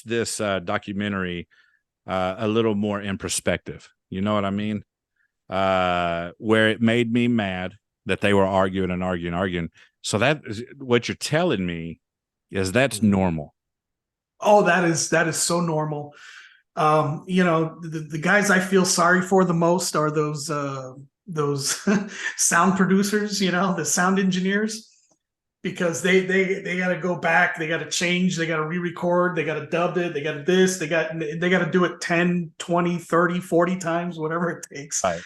this documentary a little more in perspective. You know what I mean? Where it made me mad that they were arguing and arguing, arguing. So that is what you're telling me is that's normal. Oh, that is so normal. You know, the guys I feel sorry for the most are those sound producers, you know, the sound engineers, because they got to go back, they got to change, they got to re-record, they got to dub it, they got to this, they got to do it 10, 20, 30, 40 times, whatever it takes. Right.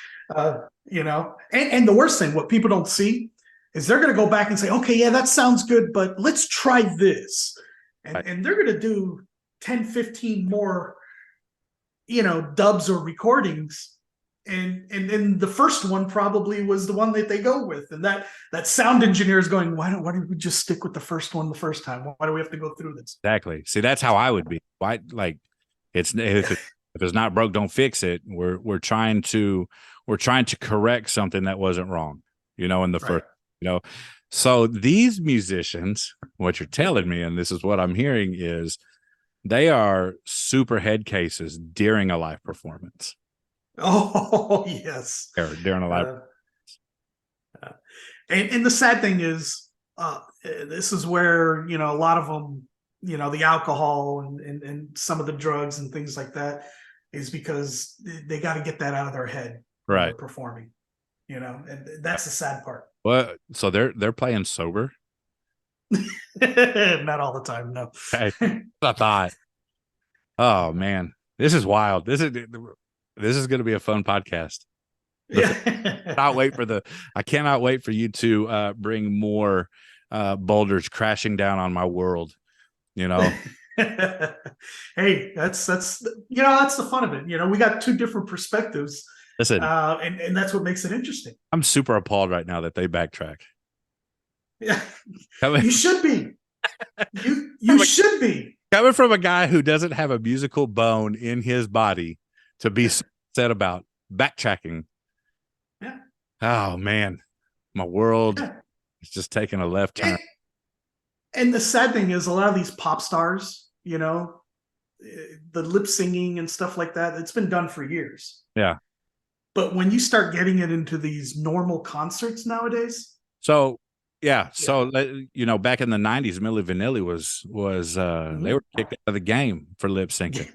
You know, and the worst thing, what people don't see is they're going to go back and say, okay, yeah, that sounds good, but let's try this. And they're going to do 10, 15 more, you know, dubs or recordings. And then the first one probably was the one that they go with. And that sound engineer is going, why don't we just stick with the first one the first time? Why do we have to go through this? Exactly. See, that's how I would be. Why, like, if it's not broke, don't fix it. We're trying to correct something that wasn't wrong, you know, in the first, you know. So these musicians, what you're telling me, and this is what I'm hearing, is they are super head cases during a live performance. Oh, yes. Or during a live. And the sad thing is, this is where, you know, a lot of them, you know, the alcohol and some of the drugs and things like that is because they got to get that out of their head when Right. they're performing, you know, and that's the sad part. Well, so they're playing sober. Not all the time, no. Okay. I thought, oh man, this is wild. This is going to be a fun podcast. Yeah. I cannot wait for you to bring more boulders crashing down on my world. You know. Hey, that's you know, that's the fun of it. You know, we got two different perspectives. Listen, and that's what makes it interesting. I'm super appalled right now that they backtrack. Yeah, you should be. You should be. Coming from a guy who doesn't have a musical bone in his body to be upset about backtracking. Yeah. Oh man, my world is just taking a left turn. And the sad thing is, a lot of these pop stars, you know, the lip singing and stuff like that, it's been done for years. Yeah. But when you start getting it into these normal concerts nowadays. So, yeah. So, you know, back in the 90s, Milli Vanilli was they were kicked out of the game for lip syncing.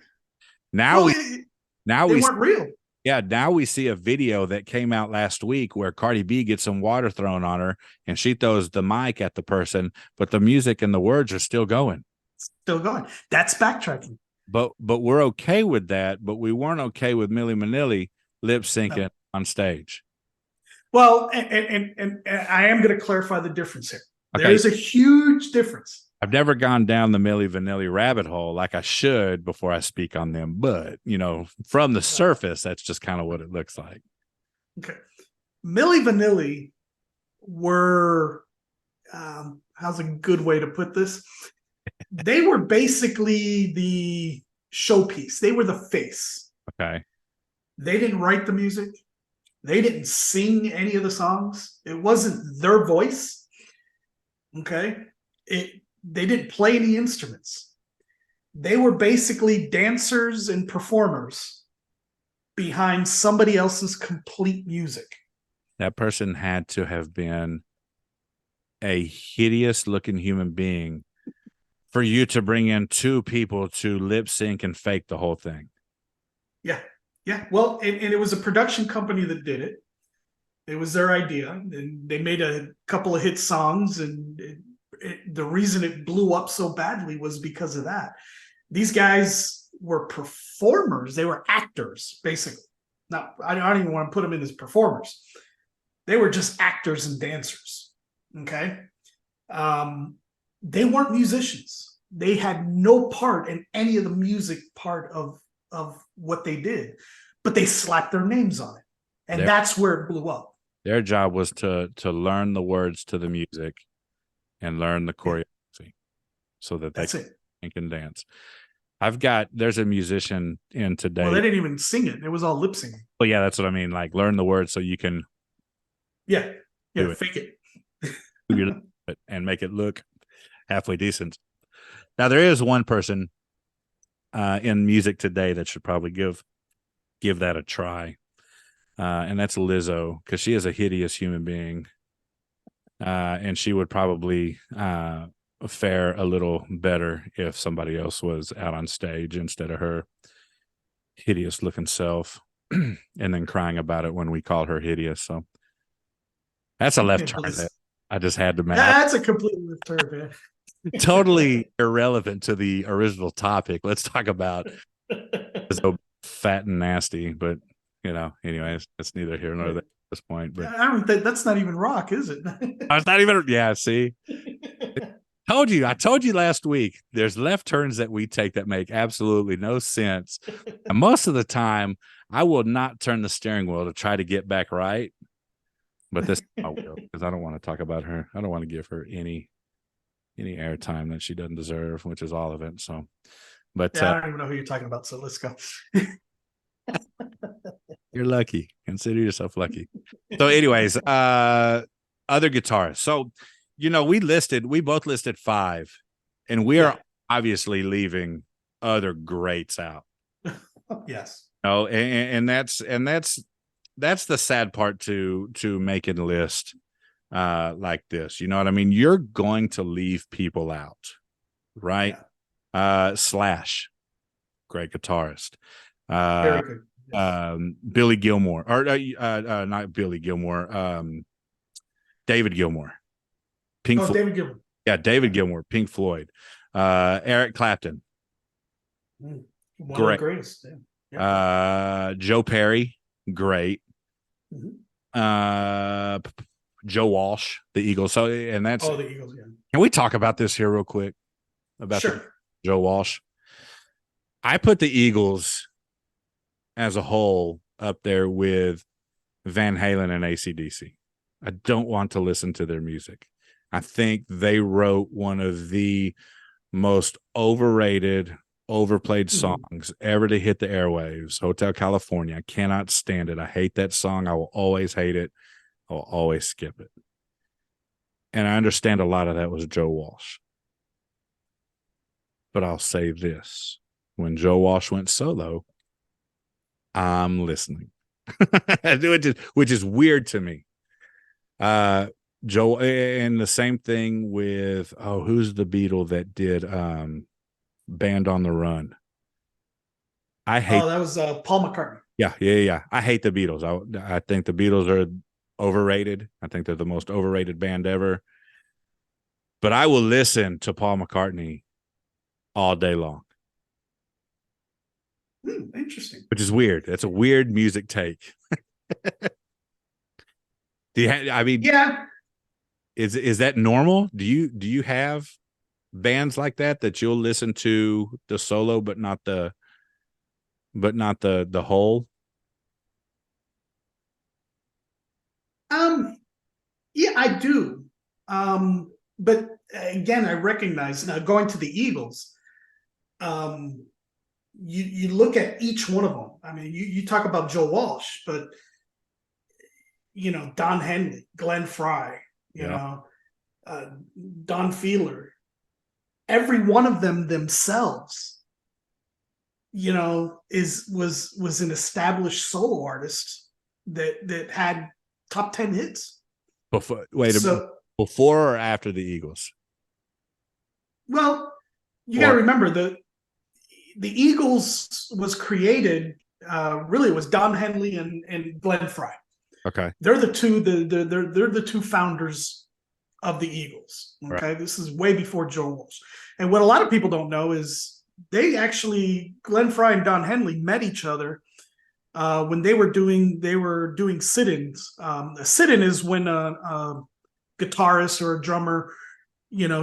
Now they weren't real. Yeah, now we see a video that came out last week where Cardi B gets some water thrown on her and she throws the mic at the person, but the music and the words are still going. Still going. That's backtracking. But we're okay with that, but we weren't okay with Milli Vanilli lip syncing on stage. Well, and I am going to clarify the difference here. Okay. There is a huge difference. I've never gone down the Milli Vanilli rabbit hole like I should before I speak on them, but you know, from the surface, that's just kind of what it looks like. Okay, Milli Vanilli were, how's a good way to put this? They were basically the showpiece. They were the face. Okay. They didn't write the music. They didn't sing any of the songs. It wasn't their voice. Okay. They didn't play any instruments. They were basically dancers and performers behind somebody else's complete music. That person had to have been a hideous looking human being for you to bring in two people to lip sync and fake the whole thing. Yeah. Yeah. Well, and it was a production company that did it. It was their idea, and they made a couple of hit songs. And the reason it blew up so badly was because of that. These guys were performers; they were actors, basically. Now, I don't even want to put them in as performers. They were just actors and dancers. Okay, they weren't musicians. They had no part in any of the music part of what they did, but they slapped their names on it, and Their that's where it blew up. their job was to learn the words to the music and learn the Yeah, choreography so that they that's it. can dance. There's a musician in Well, today. they didn't even sing it; it was all lip singing. Well, yeah, that's what I mean. Like learn the words so you can Yeah, do yeah, it, fake it. and make it look halfway decent. Now there is one person in music today that should probably give that a try, and that's Lizzo, because she is a hideous human being, and she would probably fare a little better if somebody else was out on stage instead of her hideous looking self, and then crying about it when we call her hideous. So that's a left turn that I just had to make. That's a complete left turn, man. Totally irrelevant to the original topic. Let's talk about so fat and nasty, but anyways, that's neither here nor there at this point. But I don't think that's not even rock, is it? I was not even. Yeah, see, I told you last week. There's left turns that we take that make absolutely no sense, and most of the time, I will not turn the steering wheel to try to get back right. But this I will, because I don't want to talk about her. I don't want to give her any airtime that she doesn't deserve, which is all of it. So, but yeah, I don't even know who you're talking about. So let's go. you're lucky. Consider yourself lucky. So, anyways, other guitarists. So, we both listed 5, and we are obviously leaving other greats out. Yes. No, and that's the sad part to making a list like this. You know what I mean? You're going to leave people out, right? Yeah. Slash, great guitarist. Very good. Yes. Billy Gilmore, or not Billy Gilmore, David Gilmore, Pink Floyd. David Gilmore. Yeah, David Gilmore, Pink Floyd. Eric Clapton. One great. Of the greatest. Yeah. Joe Perry, great. Mm-hmm. Joe Walsh, the Eagles. So, and that's the Eagles. Yeah. Can we talk about this here real quick? About Joe Walsh. I put the Eagles as a whole up there with Van Halen and AC/DC. I don't want to listen to their music. I think they wrote one of the most overrated, overplayed songs ever to hit the airwaves. Hotel California. I cannot stand it. I hate that song. I will always hate it. I will always skip it. And I understand a lot of that was Joe Walsh. But I'll say this. When Joe Walsh went solo, I'm listening. which is weird to me. Joe, and the same thing with who's the Beatle that did Band on the Run? I hate. Oh, that was Paul McCartney. Yeah. I hate the Beatles. I think the Beatles are overrated. I think they're the most overrated band ever. But I will listen to Paul McCartney all day long. Interesting. Which is weird. That's a weird music take. Yeah. Is that normal? Do you have bands like that you'll listen to the solo but not the whole? Yeah, I do. But again, I recognize now going to the Eagles. You look at each one of them. I mean, you talk about Joe Walsh, but Don Henley, Glenn Frey, Don Fiedler, every one of them themselves, was an established solo artist that had top 10 hits. Wait a minute. So, Before or after the Eagles? well, you got to Or remember the Eagles was created. Really, it was Don Henley and Glenn Frey. okay, They're they're the two founders of the Eagles. right, Okay, this is way before Joe Walsh. And what a lot of people don't know is Glenn Frey and Don Henley met each other when they were doing sit-ins. A sit-in is when a guitarist or a drummer,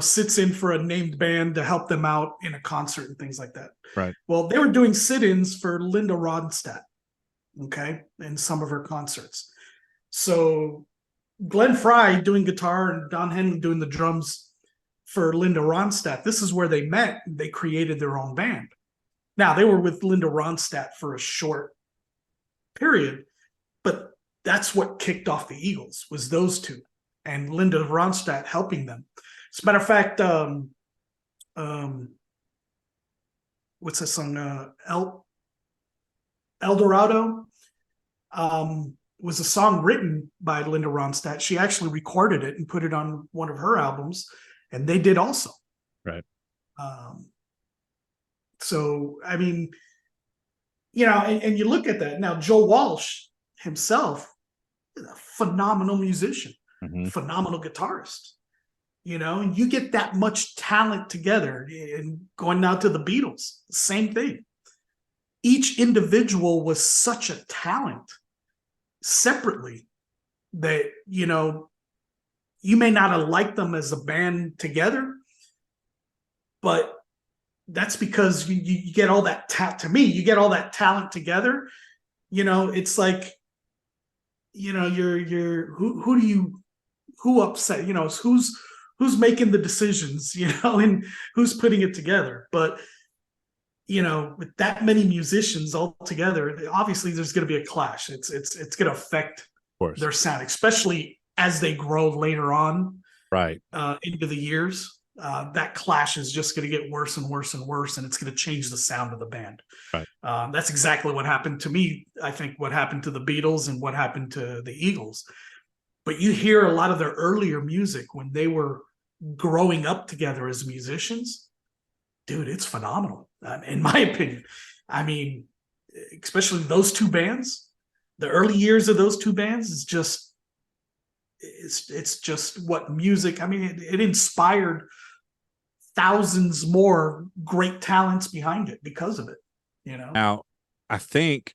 sits in for a named band to help them out in a concert and things like that. right, Well, they were doing sit-ins for Linda Ronstadt, okay, in some of her concerts. So Glenn Frey doing guitar and Don Henley doing the drums for Linda Ronstadt. This is where they met. They created their own band. Now they were with Linda Ronstadt for a short period, but that's what kicked off the Eagles was those two, and Linda Ronstadt helping them. As a matter of fact, what's that song? El Dorado was a song written by Linda Ronstadt. She actually recorded it and put it on one of her albums, and they did also. right. So, I mean, and you look at that now. Joe Walsh himself is a phenomenal musician, Mm-hmm. phenomenal guitarist. And you get that much talent together. And going now to the Beatles, same thing. Each individual was such a talent separately that you may not have liked them as a band together, but that's because you get all that to me, you get all that talent together. It's like, you're who upset, who's making the decisions, and who's putting it together. But with that many musicians all together, obviously there's going to be a clash. It's going to affect their sound, especially as they grow later on, Right. Into the years. That clash is just going to get worse and worse and worse, and it's going to change the sound of the band. Right. That's exactly what happened to me. I think what happened to the Beatles and what happened to the Eagles. But you hear a lot of their earlier music when they were growing up together as musicians. Dude, it's phenomenal, in my opinion. I mean, especially those two bands, the early years of those two bands is just, it's just what music. I mean, it inspired thousands more great talents behind it because of it. Now, I think,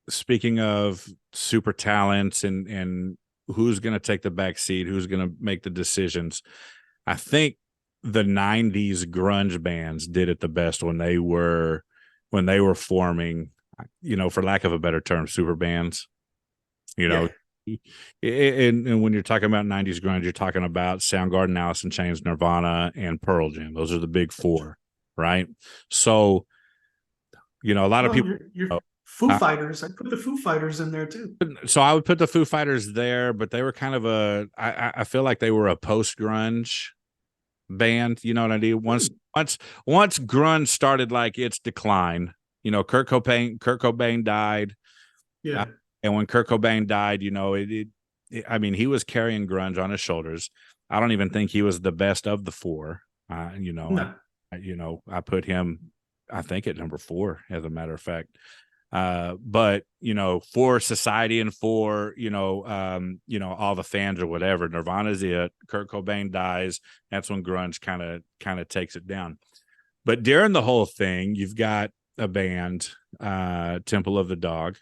speaking of super talents and who's going to take the back seat, who's going to make the decisions, I think the 90s grunge bands did it the best when they were forming, for lack of a better term, super bands. And when you're talking about 90s grunge, you're talking about Soundgarden, Alice in Chains, Nirvana, and Pearl Jam. Those are the big four, right? So, a lot of people. You're Foo Fighters. I put the Foo Fighters in there too. So I would put the Foo Fighters there, but they were kind of I feel like they were a post grunge band. You know what I mean? Once grunge started like its decline, Kurt Cobain died. Yeah. And when Kurt Cobain died, I mean, he was carrying grunge on his shoulders. I don't even think he was the best of the four. No. I put him, I think, at number 4, as a matter of fact. But for society and for all the fans or whatever, Nirvana's it. Kurt Cobain dies. That's when grunge kind of takes it down. But during the whole thing, you've got a band, Temple of the Dog,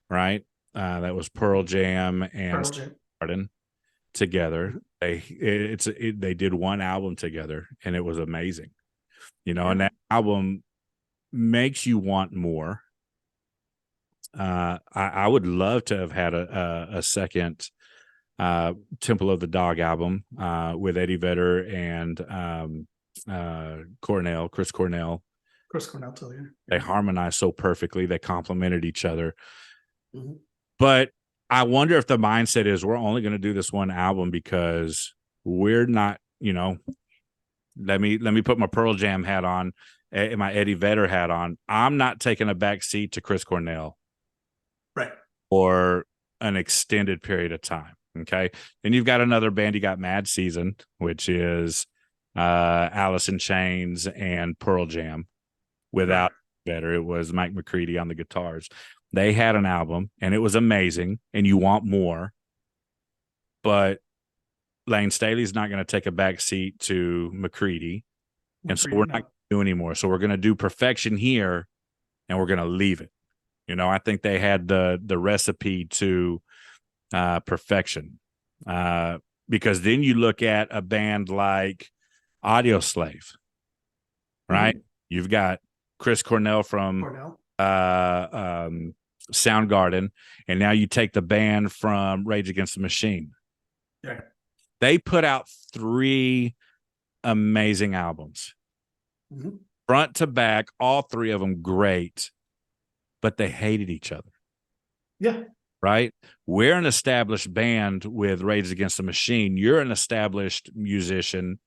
right? That was Pearl Jam and Soundgarden together. They did one album together, and it was amazing. And that album makes you want more. I would love to have had a second Temple of the Dog album with Eddie Vedder and Chris Cornell. Tell you. They harmonized so perfectly. They complemented each other. Mm-hmm. But I wonder if the mindset is we're only going to do this one album because we're not, let me put my Pearl Jam hat on, my Eddie Vedder hat on. I'm not taking a back seat to Chris Cornell. Right. Or an extended period of time. Okay. Then you've got another band. You got Mad Season, which is Alice in Chains and Pearl Jam without better. It was Mike McCready on the guitars. They had an album and it was amazing, and you want more, but Lane Staley's not going to take a back seat to McCready. And so we're not going to do anymore. So we're going to do Perfection here and we're going to leave it. You know, I think they had the recipe to perfection. Because then you look at a band like Audioslave, right? Mm-hmm. You've got Chris Cornell from Soundgarden, and now you take the band from Rage Against the Machine. Yeah. They put out 3 amazing albums. Mm-hmm. Front to back, all 3 of them great, but they hated each other. Yeah. Right? We're an established band with Rage Against the Machine. You're an established musician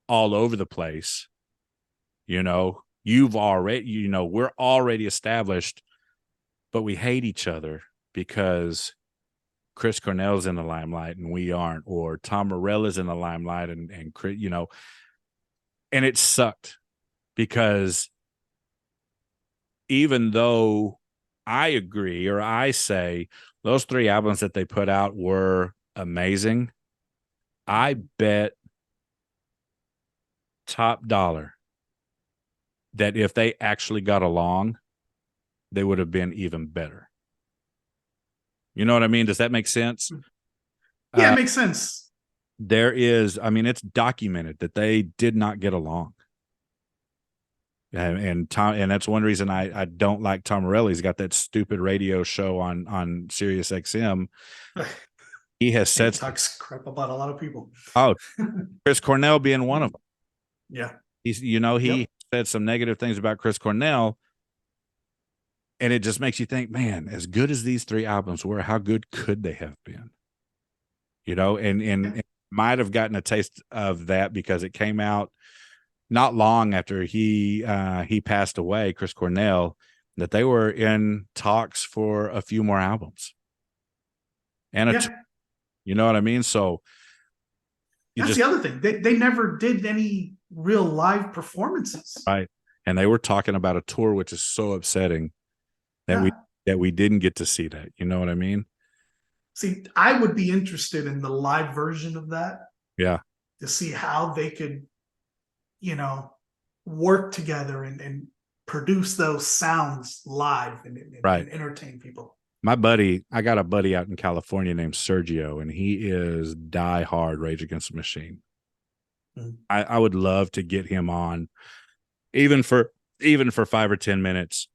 all over the place. You know, we're already established, but we hate each other because Chris Cornell's in the limelight and we aren't, or Tom Morella's in the limelight and you know, and it sucked because even though I agree, or I say those 3 albums that they put out were amazing, I bet top dollar that if they actually got along, they would have been even better. You know what I mean? Does that make sense? Yeah, it makes sense. It's documented that they did not get along. And that's one reason I don't like Tom Morello. He's got that stupid radio show on Sirius XM. He has said talks crap about a lot of people. Oh, Chris Cornell being one of them. Yeah. He said some negative things about Chris Cornell, and it just makes you think, man, as good as these 3 albums were, how good could they have been? You know, and might have gotten a taste of that because it came out not long after he passed away, Chris Cornell, that they were in talks for a few more albums. And you know what I mean? So that's the other thing. They never did any real live performances. Right. And they were talking about a tour, which is so upsetting that we didn't get to see that. You know what I mean? See, I would be interested in the live version of that. Yeah. To see how they could, work together and produce those sounds live and entertain people. I got a buddy out in California named Sergio, and he is diehard Rage Against the Machine. Mm-hmm. I would love to get him on, even for 5 or 10 minutes,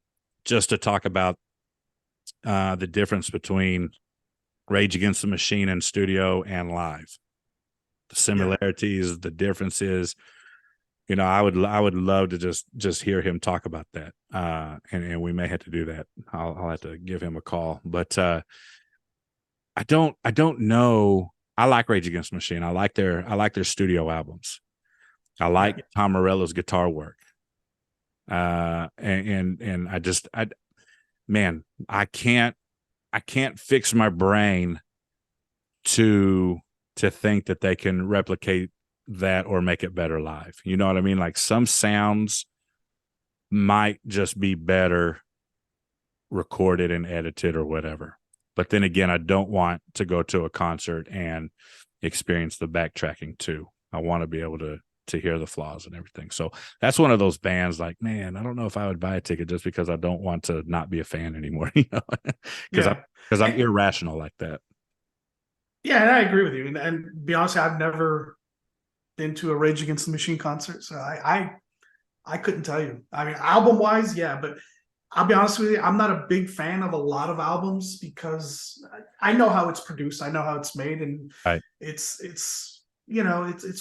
just to talk about the difference between Rage Against the Machine in studio and live, the similarities, the differences. I would love to just hear him talk about that. And we may have to do that. I'll have to give him a call, but I don't know. I like Rage Against the Machine. I like their studio albums. I like Tom Morello's guitar work. And I can't fix my brain to think that they can replicate that or make it better live. You know what I mean? Like some sounds might just be better recorded and edited or whatever. But then again, I don't want to go to a concert and experience the backtracking too. I want to be able to hear the flaws and everything. So that's one of those bands like, man, I don't know if I would buy a ticket just because I don't want to not be a fan anymore, because I'm irrational like that. Yeah, and I agree with you. And to be honest, I've never been to a Rage Against the Machine concert, so I couldn't tell you. I mean, album wise, yeah, but I'll be honest with you, I'm not a big fan of a lot of albums because I know how it's produced, I know how it's made, and it's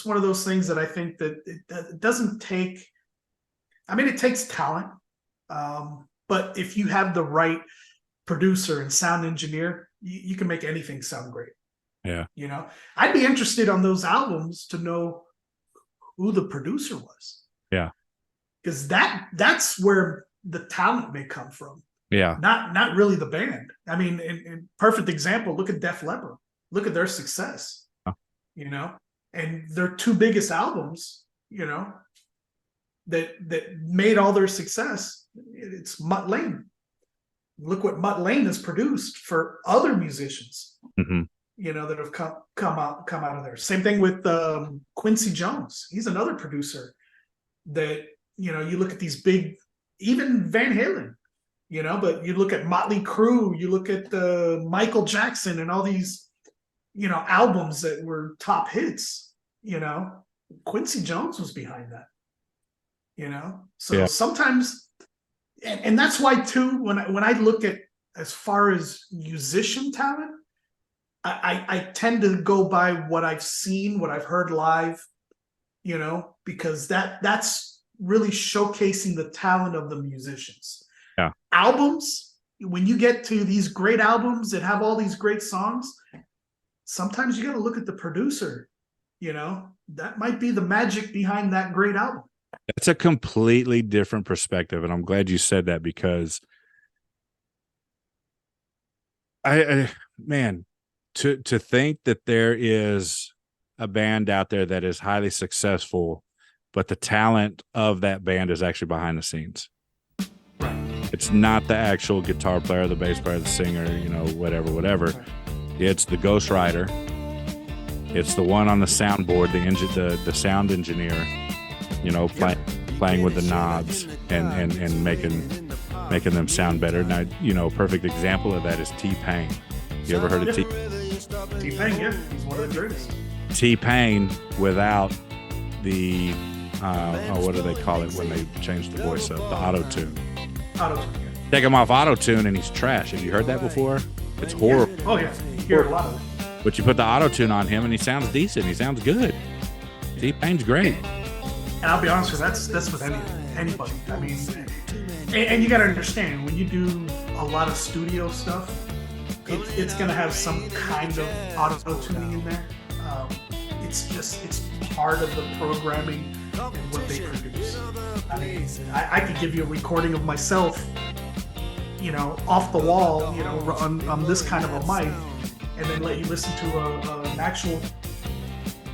one of those things that I think that it doesn't take. I mean, it takes talent, but if you have the right producer and sound engineer, you can make anything sound great. Yeah. I'd be interested on those albums to know who the producer was. Yeah. Because that's where the talent may come from. Yeah. not really the band. I mean, in perfect example, look at Def Leppard. Look at their success, you know, and their two biggest albums, you know, that made all their success. It's Mutt Lange. Look what Mutt Lange has produced for other musicians, Mm-hmm. you know, that have come out of there. Same thing with Quincy Jones. He's another producer that, you know, you look at these big, even Van Halen, you know, but you look at Motley Crue, you look at Michael Jackson and all these, you know, albums that were top hits, you know, Quincy Jones was behind that, you know. So sometimes, and that's why too, when I look at as far as musician talent, I tend to go by what I've seen, what I've heard live, you know, because that's really showcasing the talent of the musicians. Yeah. Albums, when you get to these great albums that have all these great songs, sometimes you got to look at the producer, you know, that might be the magic behind that great album. That's a completely different perspective. And I'm glad you said that, because man, to think that there is a band out there that is highly successful, but the talent of that band is actually behind the scenes. It's not the actual guitar player, the bass player, the singer, you know, whatever. It's the ghostwriter. It's the one on the soundboard, the sound engineer, you know, playing with the knobs and making them sound better. Now, you know, a perfect example of that is T-Pain. You ever heard of T-Pain? Yeah, he's one of the greatest. T-Pain without the what do they call it when they change the voice up? The auto-tune. Auto-tune, yeah. Take him off auto-tune and he's trash. Have you heard that before? It's horrible. Yeah. Oh yeah, you hear a lot of it. But you put the auto-tune on him and he sounds decent. He sounds good. T-Pain's great. And I'll be honest with you, that's with anybody. I mean, and you got to understand, when you do a lot of studio stuff, it's going to have some kind of auto-tuning in there. It's part of the programming and what they produce. I mean, I could give you a recording of myself, you know, off the wall, you know, on this kind of a mic, and then let you listen to an actual,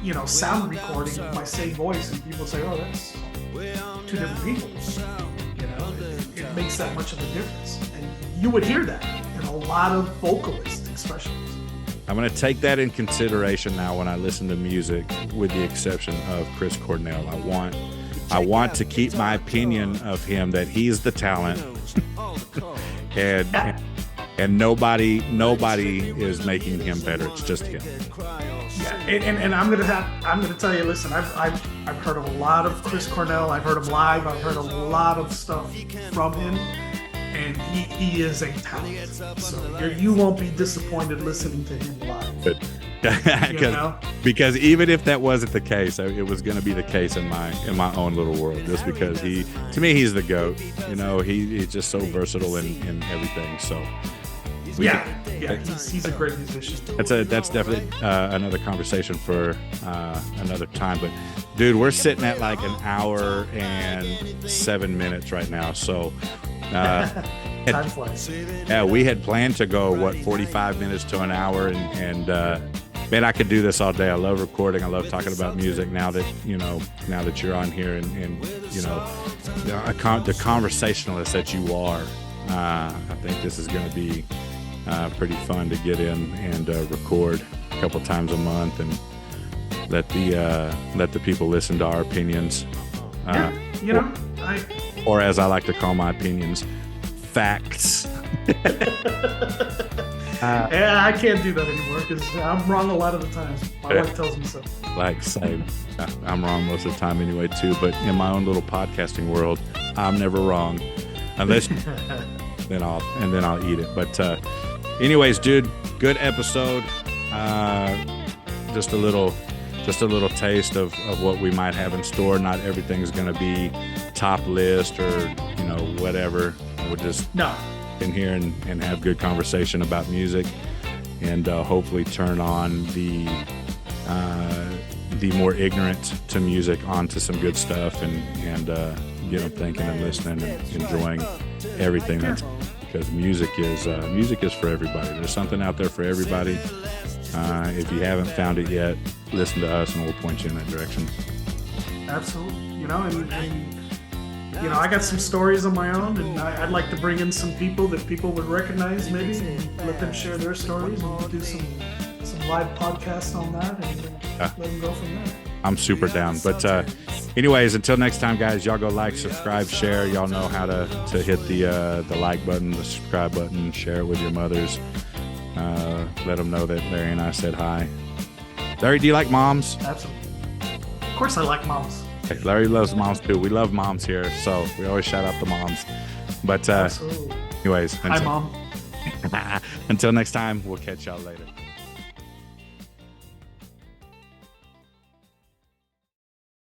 you know, sound recording of my same voice, and people say, oh, that's two different people. You know, it makes that much of a difference. And you would hear that in a lot of vocalists, especially. I'm going to take that in consideration now when I listen to music, with the exception of Chris Cornell. I want to keep my opinion of him that he's the talent, and nobody is making him better. It's just him. Yeah, and I'm gonna tell you. Listen, I've heard a lot of Chris Cornell. I've heard him live. I've heard a lot of stuff from him, and he is a talent. So you won't be disappointed listening to him live. But, because even if that wasn't the case, it was going to be the case in my own little world. Just because to me, he's the GOAT. You know, he's just so versatile in everything. So. He's a great musician. That's definitely another conversation for another time. But dude, we're sitting at like an hour and 7 minutes right now. So time flies. Yeah, we had planned to go 45 minutes to an hour, and man, I could do this all day. I love recording. I love talking about music. Now that you're on here, and you know, the conversationalist that you are, I think this is going to be pretty fun to get in and record a couple times a month, and let the people listen to our opinions. Or as I like to call my opinions, facts. Yeah, I can't do that anymore because I'm wrong a lot of the times. My wife tells me so. Like, same. I'm wrong most of the time anyway too. But in my own little podcasting world, I'm never wrong, unless then I'll eat it. But anyways, dude, good episode. Just a little taste of what we might have in store. Not everything's going to be top list or, you know, whatever. We'll just in here and have good conversation about music, and hopefully turn on the more ignorant to music onto some good stuff, and get them thinking and listening and enjoying everything that's because music is for everybody. There's something out there for everybody. If you haven't found it yet, listen to us and we'll point you in that direction. Absolutely. And I got some stories of my own, and I'd like to bring in some people that people would recognize maybe, and let them share their stories, and we'll do some live podcasts on that, and let them go from there. I'm super down. But anyways, until next time, guys, y'all go like, subscribe, share. Y'all know how to hit the like button, the subscribe button, share it with your mothers. Let them know that Larry and I said hi. Larry, do you like moms? Absolutely. Of course I like moms. Okay, Larry loves moms too. We love moms here, so we always shout out the moms. But anyways, Hi, Mom. until next time, we'll catch y'all later.